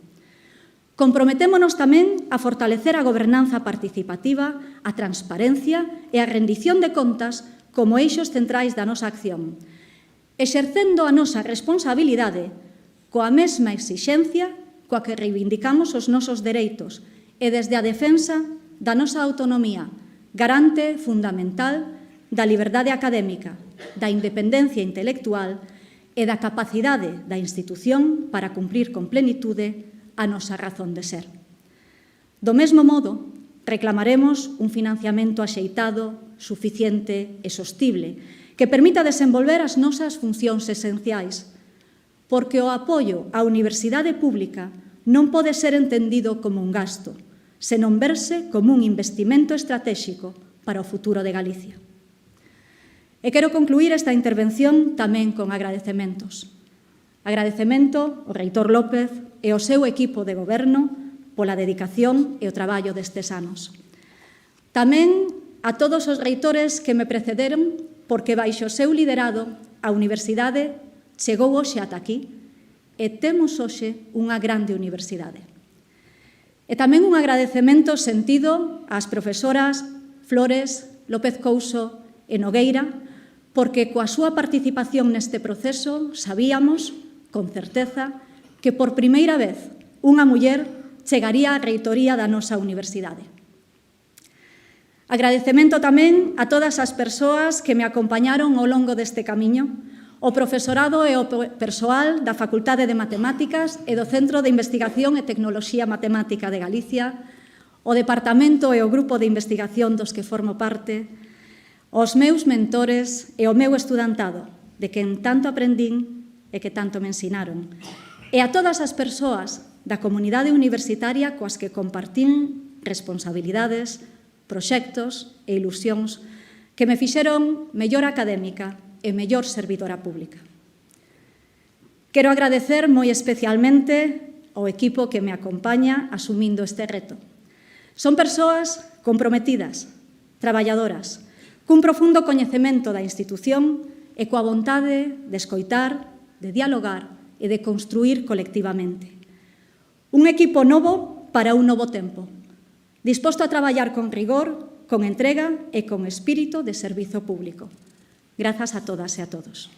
S4: Comprometémonos tamén a fortalecer a gobernanza participativa, a transparencia e a rendición de contas como eixos centrais da nosa acción, exercendo a nosa responsabilidade coa mesma exixencia coa que reivindicamos os nosos dereitos e desde a defensa da nosa autonomía, garante fundamental da liberdade académica, da independencia intelectual e da capacidade da institución para cumprir con plenitude a nosa razón de ser. Do mesmo modo, reclamaremos un financiamento axeitado, suficiente e sostible, que permita desenvolver as nosas funcións esenciais, porque o apoio á universidade pública non pode ser entendido como un gasto, senón verse como un investimento estratéxico para o futuro de Galicia. E quero concluir esta intervención tamén con agradecementos. Agradecemento ao reitor López e ao seu equipo de goberno pola dedicación e o traballo destes anos. Tamén a todos os reitores que me precederon, porque baixo o seu liderado a universidade chegou hoxe ata aquí e temos hoxe unha grande universidade. E tamén un agradecemento sentido ás profesoras Flores, López Couso e Nogueira, porque coa súa participación neste proceso sabíamos, con certeza, que por primeira vez unha muller chegaría á reitoría da nosa universidade. Agradecemento tamén a todas as persoas que me acompañaron ao longo deste camiño, o profesorado e o persoal da Facultade de Matemáticas e do Centro de Investigación e Tecnoloxía Matemática de Galicia, o Departamento e o Grupo de Investigación dos que formo parte, os meus mentores e o meu estudantado, de quen tanto aprendín e que tanto me ensinaron, e a todas as persoas da comunidade universitaria coas que compartín responsabilidades, proxectos e ilusións que me fixeron mellor académica e mellor servidora pública. Quero agradecer moi especialmente ao equipo que me acompaña asumindo este reto. Son persoas comprometidas, traballadoras, cun profundo coñecemento da institución e coa vontade de escoitar, de dialogar e de construir colectivamente. Un equipo novo para un novo tempo, disposto a traballar con rigor, con entrega e con espírito de servizo público. Grazas a todas e a todos.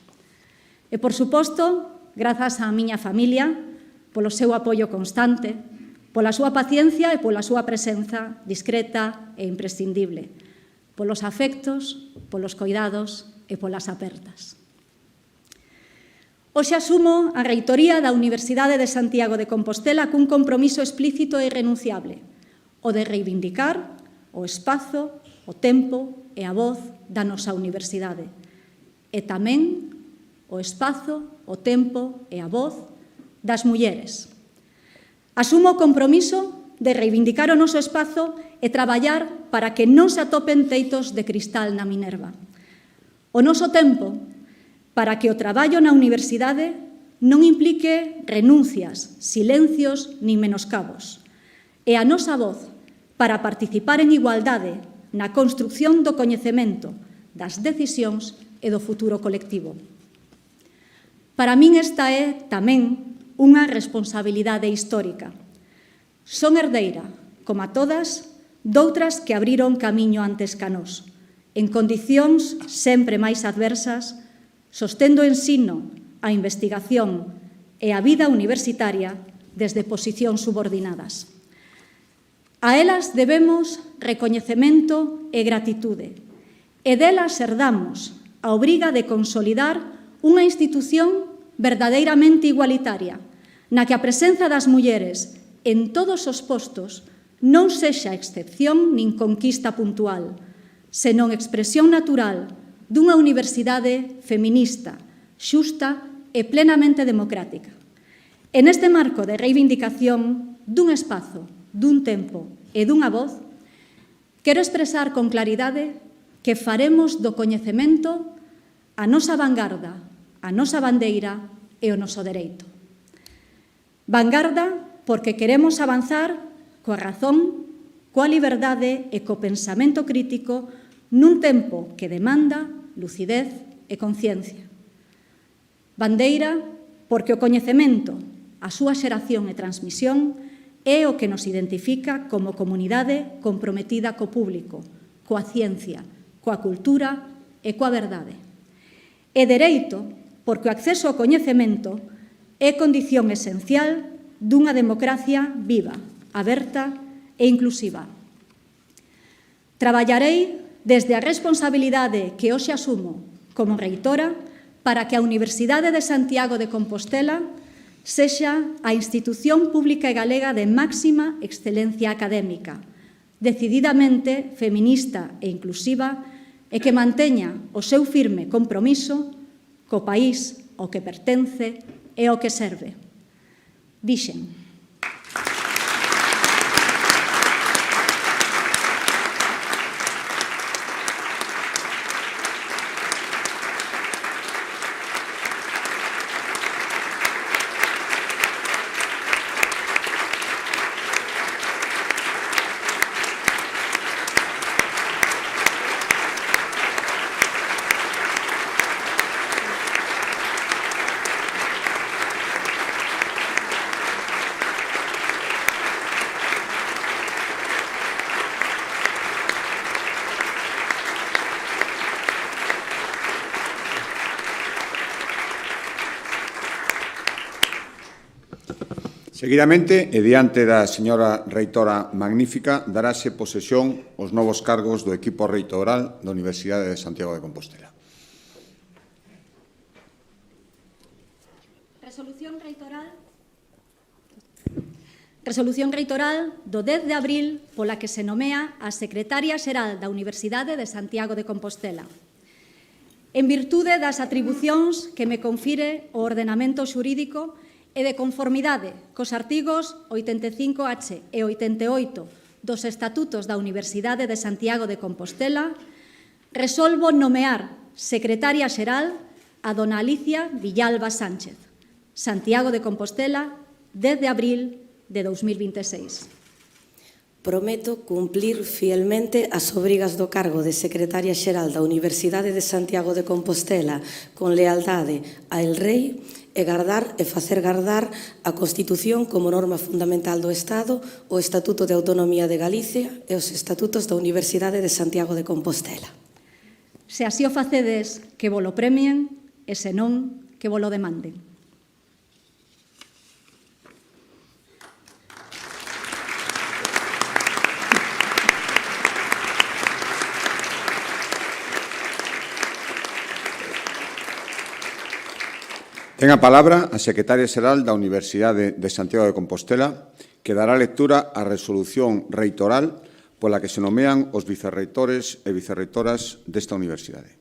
S4: E, por suposto, grazas á miña familia polo seu apoio constante, pola súa paciencia e pola súa presenza discreta e imprescindible, polos afectos, polos coidados e polas apertas. Hoxe asumo a reitoría da Universidade de Santiago de Compostela cun compromiso explícito e irrenunciable, o de reivindicar o espazo, o tempo e a voz da nosa universidade, e tamén o espazo, o tempo e a voz das mulleres. Asumo o compromiso de reivindicar o noso espazo e traballar para que non se atopen teitos de cristal na Minerva. O noso tempo para que o traballo na universidade non implique renuncias, silencios nin menoscabos. E a nosa voz para participar en igualdade na construción do coñecemento, das decisións e do futuro colectivo. Para min esta é tamén unha responsabilidade histórica. Son herdeira, como a todas, doutras que abriron camiño antes ca nós, en condicións sempre máis adversas, sostendo o ensino, a investigación e a vida universitaria desde posicións subordinadas. A elas debemos recoñecemento e gratitude, e delas herdamos a obriga de consolidar unha institución verdadeiramente igualitaria, na que a presenza das mulleres en todos os postos non sexa excepción nin conquista puntual, senón expresión natural dunha universidade feminista, xusta e plenamente democrática. En este marco de reivindicación dun espazo, dun tempo e dunha voz, quero expresar con claridade que faremos do coñecemento a nosa vanguarda, a nosa bandeira e o noso dereito. Vanguarda porque queremos avanzar coa razón, coa liberdade e co pensamento crítico nun tempo que demanda lucidez e conciencia. Bandeira porque o coñecemento, a súa xeración e transmisión é o que nos identifica como comunidade comprometida co público, coa ciencia, coa cultura e coa verdade. E dereito porque o acceso ao coñecemento é condición esencial dunha democracia viva, aberta e inclusiva. Traballarei desde a responsabilidade que hoxe asumo como reitora para que a Universidade de Santiago de Compostela sexa a institución pública e galega de máxima excelencia académica, decididamente feminista e inclusiva, e que manteña o seu firme compromiso co país ao que pertence e ao que serve. Dixen.
S1: Seguidamente, e diante da señora reitora magnífica, darase posesión os novos cargos do equipo reitoral da Universidade de Santiago de Compostela.
S4: Resolución reitoral do 10 de abril pola que se nomea a secretaria xeral da Universidade de Santiago de Compostela. En virtude das atribucións que me confire o ordenamento xurídico e de conformidade cos artigos 85H e 88 dos Estatutos da Universidade de Santiago de Compostela, resolvo nomear secretaria xeral a dona Alicia Villalba Sánchez, Santiago de Compostela, 10 de abril de 2026.
S5: Prometo cumplir fielmente as obrigas do cargo de secretaria xeral da Universidade de Santiago de Compostela con lealdade a el Rei e gardar e facer gardar a Constitución como norma fundamental do Estado, o Estatuto de Autonomía de Galicia e os Estatutos da Universidade de Santiago de Compostela.
S4: Se así o facedes, que volo premien, e se non, que volo demanden.
S1: Ten a palabra a secretaria xeral da Universidade de Santiago de Compostela, que dará lectura á resolución reitoral pola que se nomean os vicerreitores e vicerreitoras desta universidade.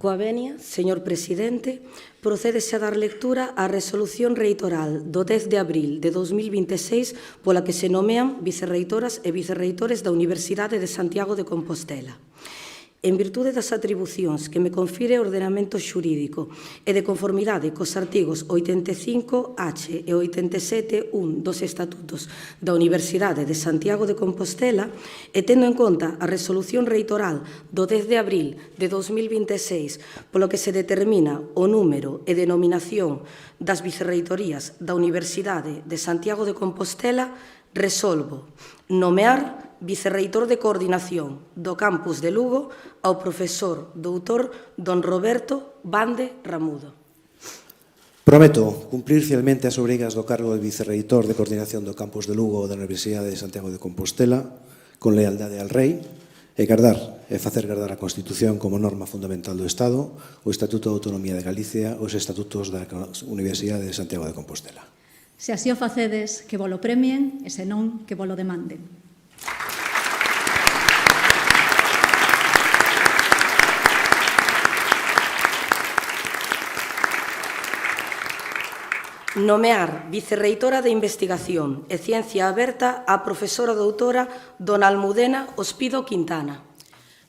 S5: Coa venia, señor presidente, procédese a dar lectura á resolución reitoral do 10 de abril de 2026 pola que se nomean vicerreitoras e vicerreitores da Universidade de Santiago de Compostela. En virtude das atribucións que me confire o ordenamento xurídico e de conformidade cos artigos 85H e 87.1 dos Estatutos da Universidade de Santiago de Compostela e tendo en conta a resolución reitoral do 10 de abril de 2026 polo que se determina o número e denominación das vicerreitorías da Universidade de Santiago de Compostela, resolvo nomear vicerreitor de coordinación do campus de Lugo ao profesor doutor don Roberto Bande Ramudo.
S6: Prometo cumprir fielmente as obrigas do cargo de vicerreitor de coordinación do campus de Lugo da Universidade de Santiago de Compostela con lealdade al Rei e gardar e facer gardar a Constitución como norma fundamental do Estado, o Estatuto de Autonomía de Galicia, os Estatutos da Universidade de Santiago de Compostela.
S4: Se así o facedes, que volo premien, e se non, que volo demanden.
S5: Nomear vicerreitora de Investigación e Ciencia Aberta a profesora doutora dona Almudena Ospido Quintana.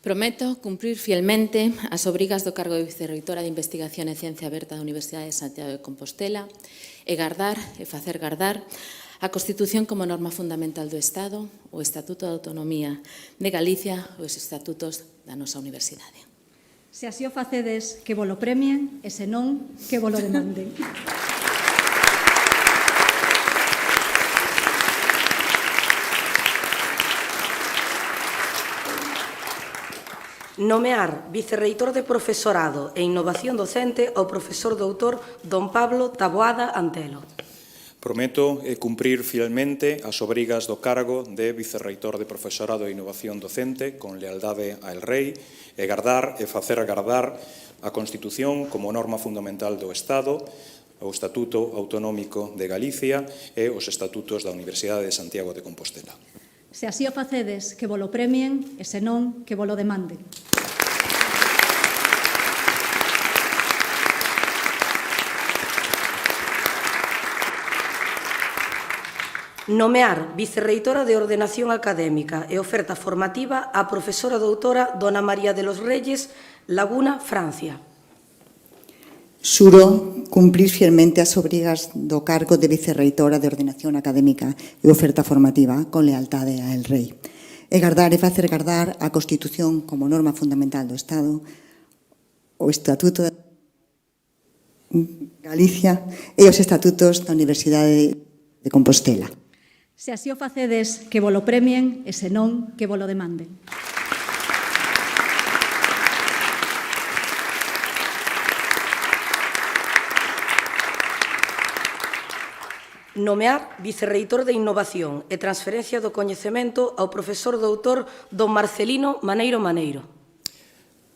S7: Prometo cumprir fielmente as obrigas do cargo de vicerreitora de Investigación e Ciencia Aberta da Universidade de Santiago de Compostela e gardar e facer gardar a Constitución como norma fundamental do Estado, o Estatuto de Autonomía de Galicia e os estatutos da nosa universidade.
S4: Se así o facedes, que volo premien, e se non, que volo demanden.
S5: Nomear vicerreitor de Profesorado e Innovación Docente ao profesor doutor don Pablo Taboada Antelo.
S8: Prometo cumprir fielmente as obrigas do cargo de vicerreitor de Profesorado e Innovación Docente con lealdade ao Rei e gardar e facer gardar a Constitución como norma fundamental do Estado, o Estatuto Autonómico de Galicia e os Estatutos da Universidade de Santiago de Compostela.
S4: Se así o facedes, que volo premien, e se non, que volo demanden.
S5: Nomear vicerreitora de Ordenación Académica e Oferta Formativa a profesora doutora dona María de los Reyes Laguna, Francia.
S9: Xuro cumprir fielmente as obrigas do cargo de vicerreitora de Ordenación Académica e Oferta Formativa con lealtade ao Rei e gardar e facer gardar a Constitución como norma fundamental do Estado, o Estatuto de Galicia e os Estatutos da Universidade de Compostela.
S4: Se así o facedes, que volo premien, e se non, que volo demanden.
S5: Nomear vicerreitor de Innovación e Transferencia do Coñecemento ao profesor doutor don Marcelino Maneiro Maneiro.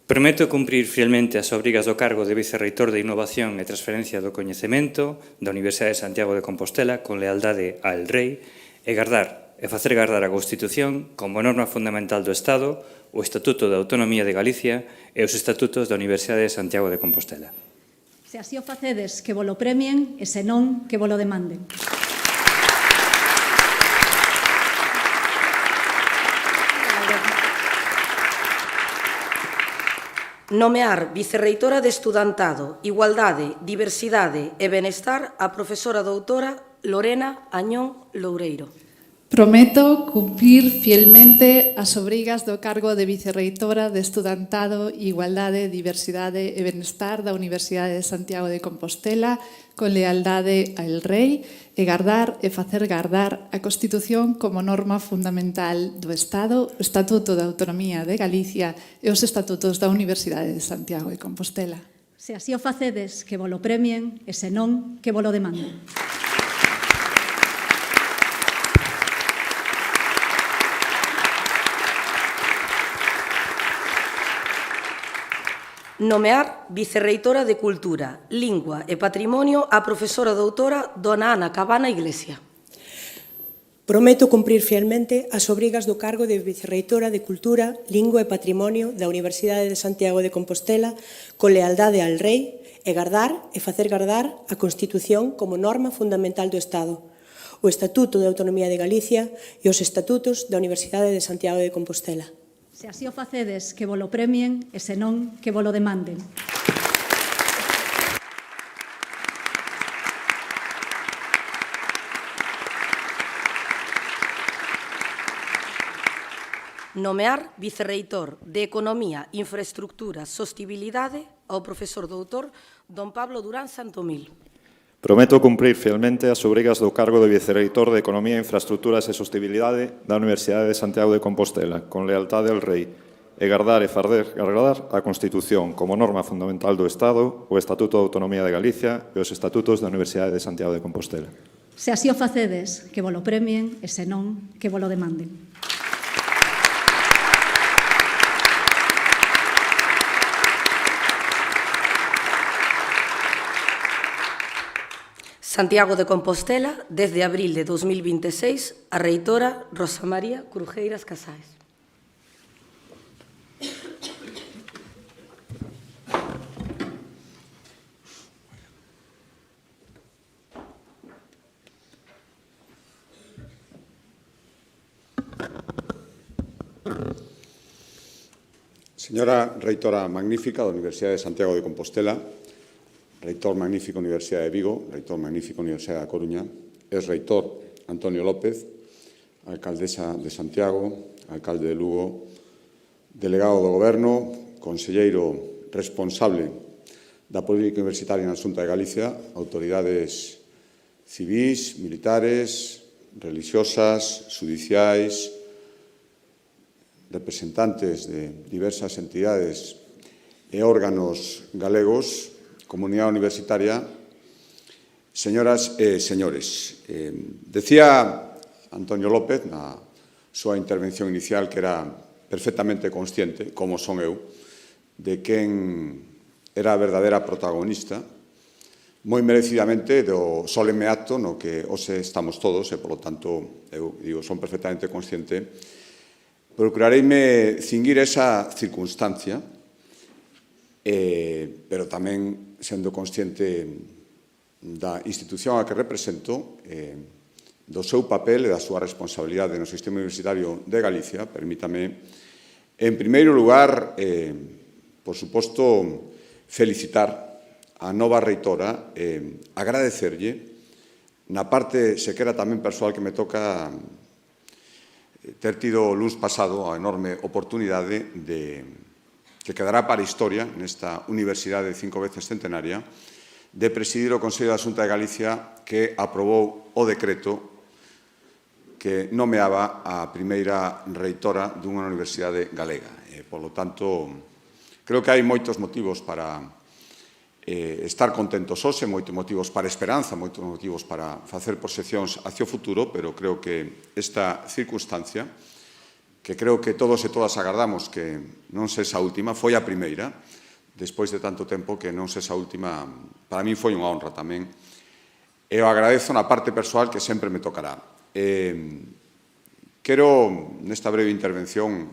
S10: Prometo cumprir fielmente as obrigas do cargo de vicerreitor de Innovación e Transferencia do Coñecemento da Universidade de Santiago de Compostela con lealdade ao Rei e gardar e facer gardar a Constitución como norma fundamental do Estado, o Estatuto de Autonomía de Galicia e os Estatutos da Universidade de Santiago de Compostela.
S4: Se así o facedes, que volo premien, e se non, que volo demanden.
S5: Nomear vicerreitora de Estudantado, Igualdade, Diversidade e Benestar a profesora doutora Lorena Añón Loureiro.
S11: Prometo cumprir fielmente as obrigas do cargo de vicerreitora de Estudantado, Igualdade, Diversidade e Benestar da Universidade de Santiago de Compostela con lealdade ao Rei e gardar e facer gardar a Constitución como norma fundamental do Estado, o Estatuto de Autonomía de Galicia e os Estatutos da Universidade de Santiago de Compostela.
S4: Se así o facedes, que volo premien, e se non, que volo demanden.
S5: Nomear vicerreitora de Cultura, Lingua e Patrimonio a profesora doutora dona Ana Cabana Iglesia.
S12: Prometo cumprir fielmente as obrigas do cargo de Vicerreitora de Cultura, Lingua e Patrimonio da Universidade de Santiago de Compostela con lealdade al Rei e gardar e facer gardar a Constitución como norma fundamental do Estado, o Estatuto de Autonomía de Galicia e os Estatutos da Universidade de Santiago de Compostela.
S4: Se así o facedes, que volo premien, e senón, que volo demanden.
S13: Nomear vicerreitor de Economía, Infraestructura, Sostibilidade ao profesor doutor don Pablo Durán Santomil.
S8: Prometo cumprir fielmente as obrigas do cargo de vicerreitor de Economía, Infraestructuras e Sostibilidade da Universidade de Santiago de Compostela, con lealtade ao Rei, e gardar e facer gardar a Constitución como norma fundamental do Estado, o Estatuto de Autonomía de Galicia e os Estatutos da Universidade de Santiago de Compostela.
S4: Se así o facedes, que volo premien, e senón, que volo demanden.
S13: Santiago de Compostela, desde abril de 2026, a reitora Rosa María Crujeiras Casaes.
S1: Señora reitora magnífica da Universidade de Santiago de Compostela, reitor magnífico Universidade de Vigo, reitor magnífico Universidade da Coruña, ex-reitor Antonio López, alcaldesa de Santiago, alcalde de Lugo, delegado do Goberno, conselleiro responsable da política universitaria na Xunta de Galicia, autoridades civís, militares, religiosas, judiciais, representantes de diversas entidades e órganos galegos, comunidade universitaria, señoras e señores. Decía Antonio López na súa intervención inicial que era perfectamente consciente, como son eu, de quen era a verdadeira protagonista, moi merecidamente do solemne acto no que hoxe estamos todos, e, polo tanto, eu digo, son perfectamente consciente. Procurareime cinguir esa circunstancia, pero tamén sendo consciente da institución a que represento, do seu papel e da súa responsabilidade no sistema universitario de Galicia. Permítame, en primeiro lugar, por suposto, felicitar a nova reitora, agradecerlle, na parte sequera tamén persoal que me toca, ter tido luz pasado a enorme oportunidade que quedará para a historia nesta universidade 5 veces centenaria, de presidir o Consello da Xunta de Galicia que aprobou o decreto que nomeaba a primeira reitora dunha universidade galega. Polo tanto, creo que hai moitos motivos para estar contentos hoxe, moitos motivos para esperanza, moitos motivos para facer proxeccións hacia o futuro, pero creo que esta circunstancia, que creo que todos e todas agardamos que non sexa a última, foi a primeira, despois de tanto tempo, que non sexa a última, para min foi unha honra tamén, e o agradezo na parte persoal que sempre me tocará. Quero, nesta breve intervención,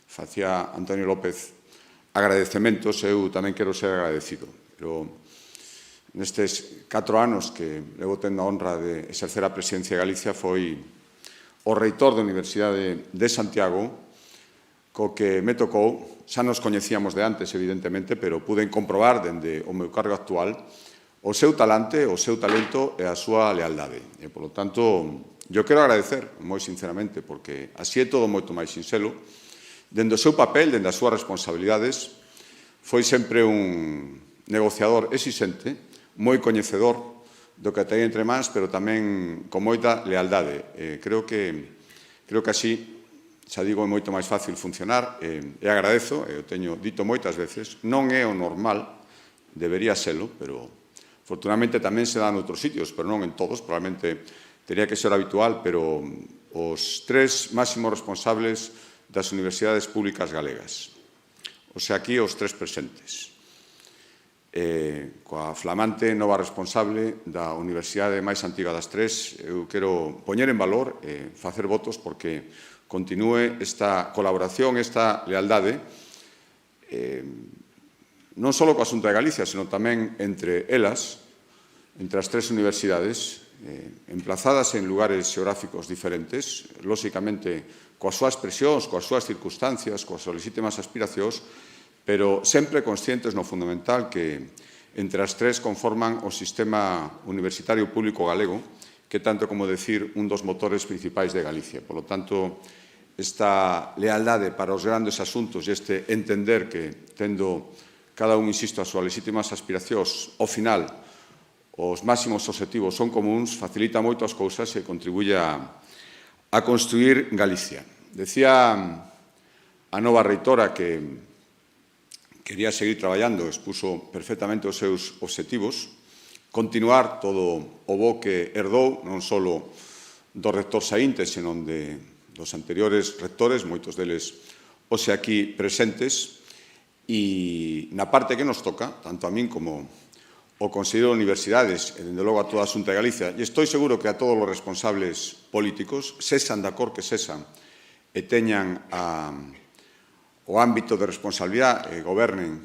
S1: facía Antonio López agradecementos, eu tamén quero ser agradecido, pero nestes 4 anos que levo tendo a honra de exercer a presidencia de Galicia foi o reitor da Universidade de Santiago, co que me tocou, xa nos coñecíamos de antes, evidentemente, pero pude comprobar dende o meu cargo actual o seu talante, o seu talento e a súa lealdade. E, polo tanto, eu quero agradecer, moi sinceramente, porque así é todo moito máis sinxelo, dende o seu papel, dende as súas responsabilidades, foi sempre un negociador exixente, moi coñecedor do que ten entre mans, pero tamén con moita lealdade. Creo que así, xa digo, é moito máis fácil funcionar, e agradezo, e o teño dito moitas veces, non é o normal, debería selo, pero afortunadamente tamén se dá noutros sitios, pero non en todos, probablemente teria que ser habitual, pero os 3 máximos responsables das universidades públicas galegas, o sea, aquí os 3 presentes, coa flamante nova responsable da Universidade máis antiga das tres, eu quero poñer en valor e facer votos porque continúe esta colaboración, esta lealdade, non só coa Xunta de Galicia, senón tamén entre elas, entre as tres universidades, emplazadas en lugares xeográficos diferentes, lóxicamente coas súas presións, coas súas circunstancias, coas súas legítimas aspiracións, pero sempre conscientes no fundamental que entre as tres conforman o sistema universitario público galego, que tanto como decir un dos motores principais de Galicia. Por lo tanto, esta lealdade para os grandes asuntos e este entender que, tendo cada un, insisto, as súas legítimas aspiracións, ao final, os máximos obxectivos son comuns, facilita moito as cousas e contribuye a construir Galicia. Decía a nova reitora que quería seguir traballando, expuso perfectamente os seus obxectivos, continuar todo o bo que herdou, non só do rector saínte, senón dos anteriores rectores, moitos deles hoxe aquí presentes, e na parte que nos toca, tanto a min como o Conselleiro de Universidades, e dende logo a toda a Xunta de Galicia, e estou seguro que a todos os responsables políticos, sesan da cor que sesan, e teñan o ámbito de responsabilidade, gobernen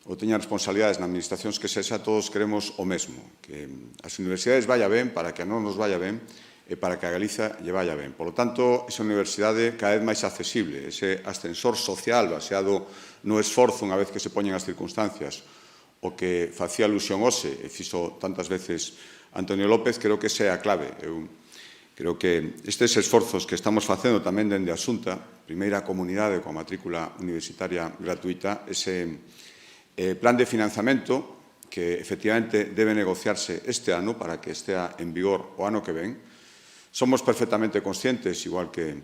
S1: ou teñan responsabilidades na administracións que sexa, todos queremos o mesmo, que as universidades vaya ben para que non nos vaya ben e para que a Galiza lle vaya ben. Por lo tanto, esa universidade cada vez máis accesible, ese ascensor social baseado no esforzo unha vez que se poñen as circunstancias, o que facía alusión hoxe, e fixo tantas veces Antonio López, creo que esa é a clave. Eu creo que estes esforzos que estamos facendo tamén dende a Xunta, primeira comunidade coa matrícula universitaria gratuita, ese plan de financiamento que efectivamente debe negociarse este ano para que estea en vigor o ano que ven, somos perfectamente conscientes, igual que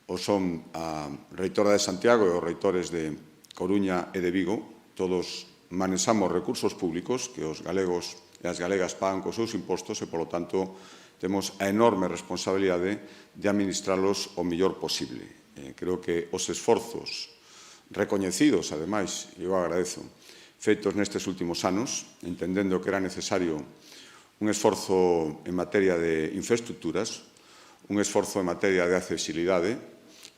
S1: o son a reitora de Santiago e os reitores de Coruña e de Vigo, todos manexamos recursos públicos que os galegos e as galegas pagan cos seus impostos e, polo tanto, temos a enorme responsabilidade de administralos o mellor posible. Creo que os esforzos recoñecidos, ademais, e eu agradezo, feitos nestes últimos anos, entendendo que era necesario un esforzo en materia de infraestructuras, un esforzo en materia de accesibilidade,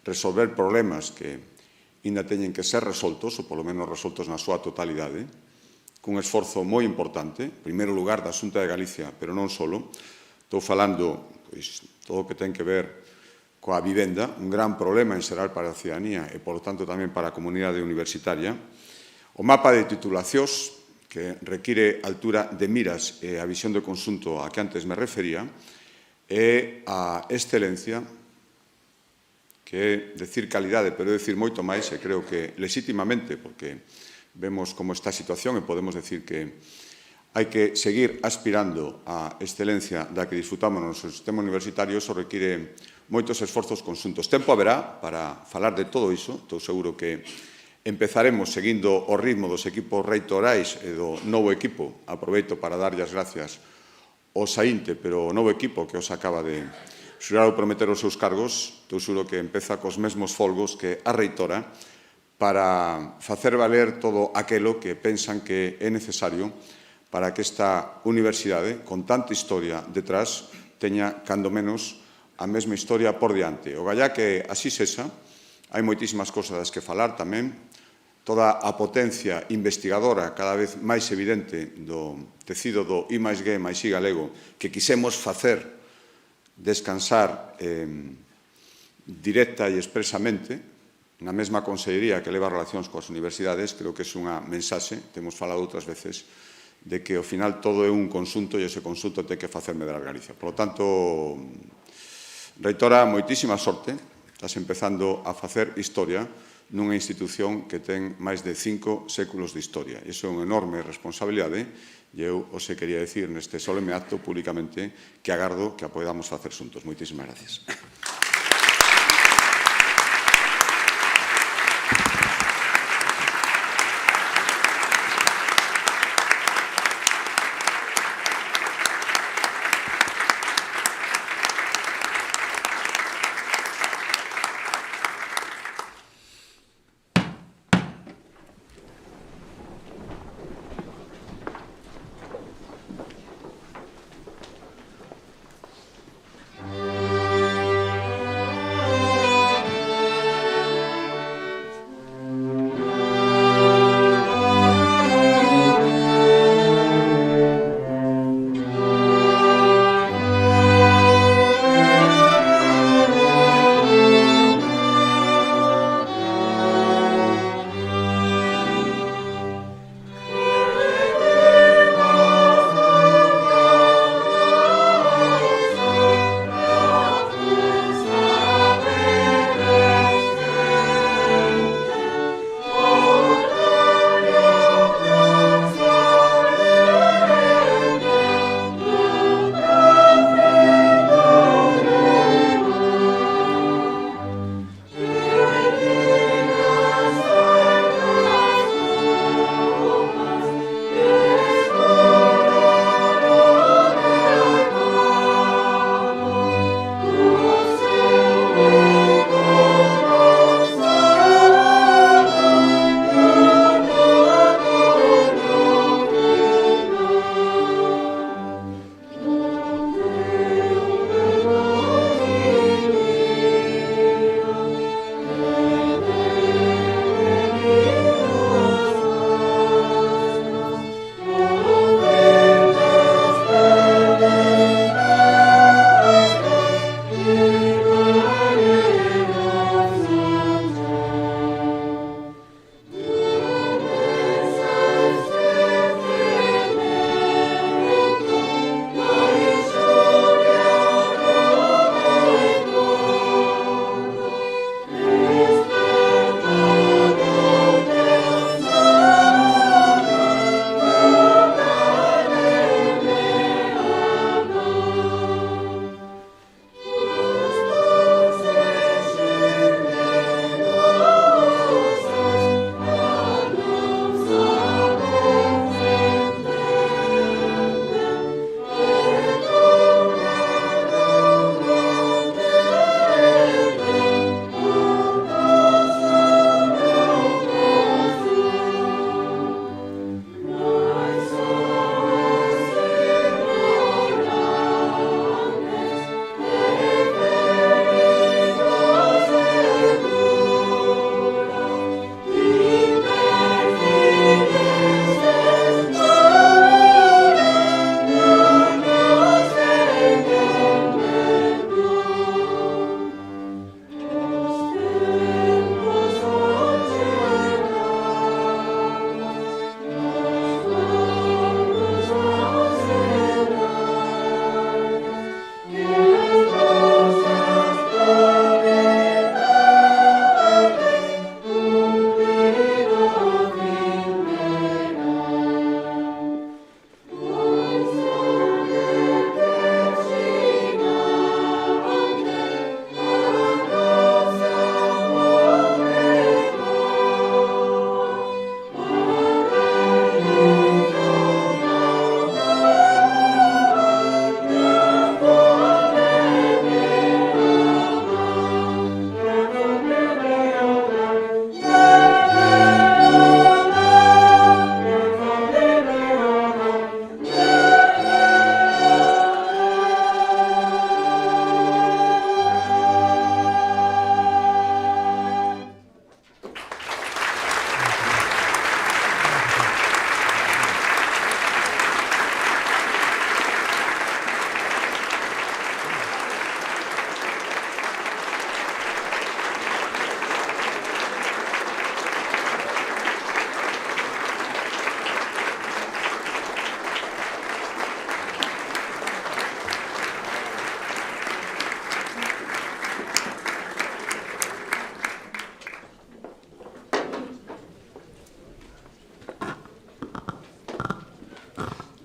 S1: resolver problemas que ainda teñen que ser resoltos, ou polo menos resoltos na súa totalidade, cun esforzo moi importante, en primeiro lugar da Xunta de Galicia, pero non só. Estou falando todo o que ten que ver coa vivenda, un gran problema en xeral para a ciudadanía e, por tanto, tamén para a comunidade universitaria. O mapa de titulacións, que require altura de miras e a visión de conxunto a que antes me refería, e a excelencia, que é decir calidade, pero é decir moito máis, e creo que legítimamente, porque vemos como está a situación e podemos decir que hai que seguir aspirando á excelencia da que disfrutamos no noso sistema universitario, iso require moitos esforzos conxuntos. Tempo haberá para falar de todo iso, estou seguro que empezaremos seguindo o ritmo dos equipos reitorais e do novo equipo. Aproveito para darlle as gracias ao saínte, pero o novo equipo que os acaba de xurar ou prometer os seus cargos, estou seguro que empeza cos mesmos folgos que a reitora para facer valer todo aquelo que pensan que é necesario para que esta universidade, con tanta historia detrás, teña, cando menos, a mesma historia por diante. O gallá que así sexa, hai moitísimas cosas das que falar tamén, toda a potencia investigadora cada vez máis evidente do tecido do I+G máis I galego que quisemos facer descansar directa e expresamente na mesma consellería que leva relacións coas universidades. Creo que é unha mensaxe, temos falado outras veces, de que ao final todo é un conxunto e ese conxunto ten que facer medrar Galicia. Por lo tanto, reitora, moitísima sorte, estás empezando a facer historia nunha institución que ten máis de 5 séculos de historia. Iso é unha enorme responsabilidade e eu os quería decir neste solemne acto públicamente que agardo que a podamos facer xuntos. Moitísimas gracias.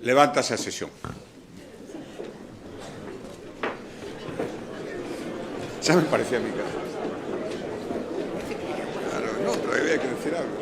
S1: Levántase a sesión. Xa me parecía a mí. Claro, no, pero había que decir algo.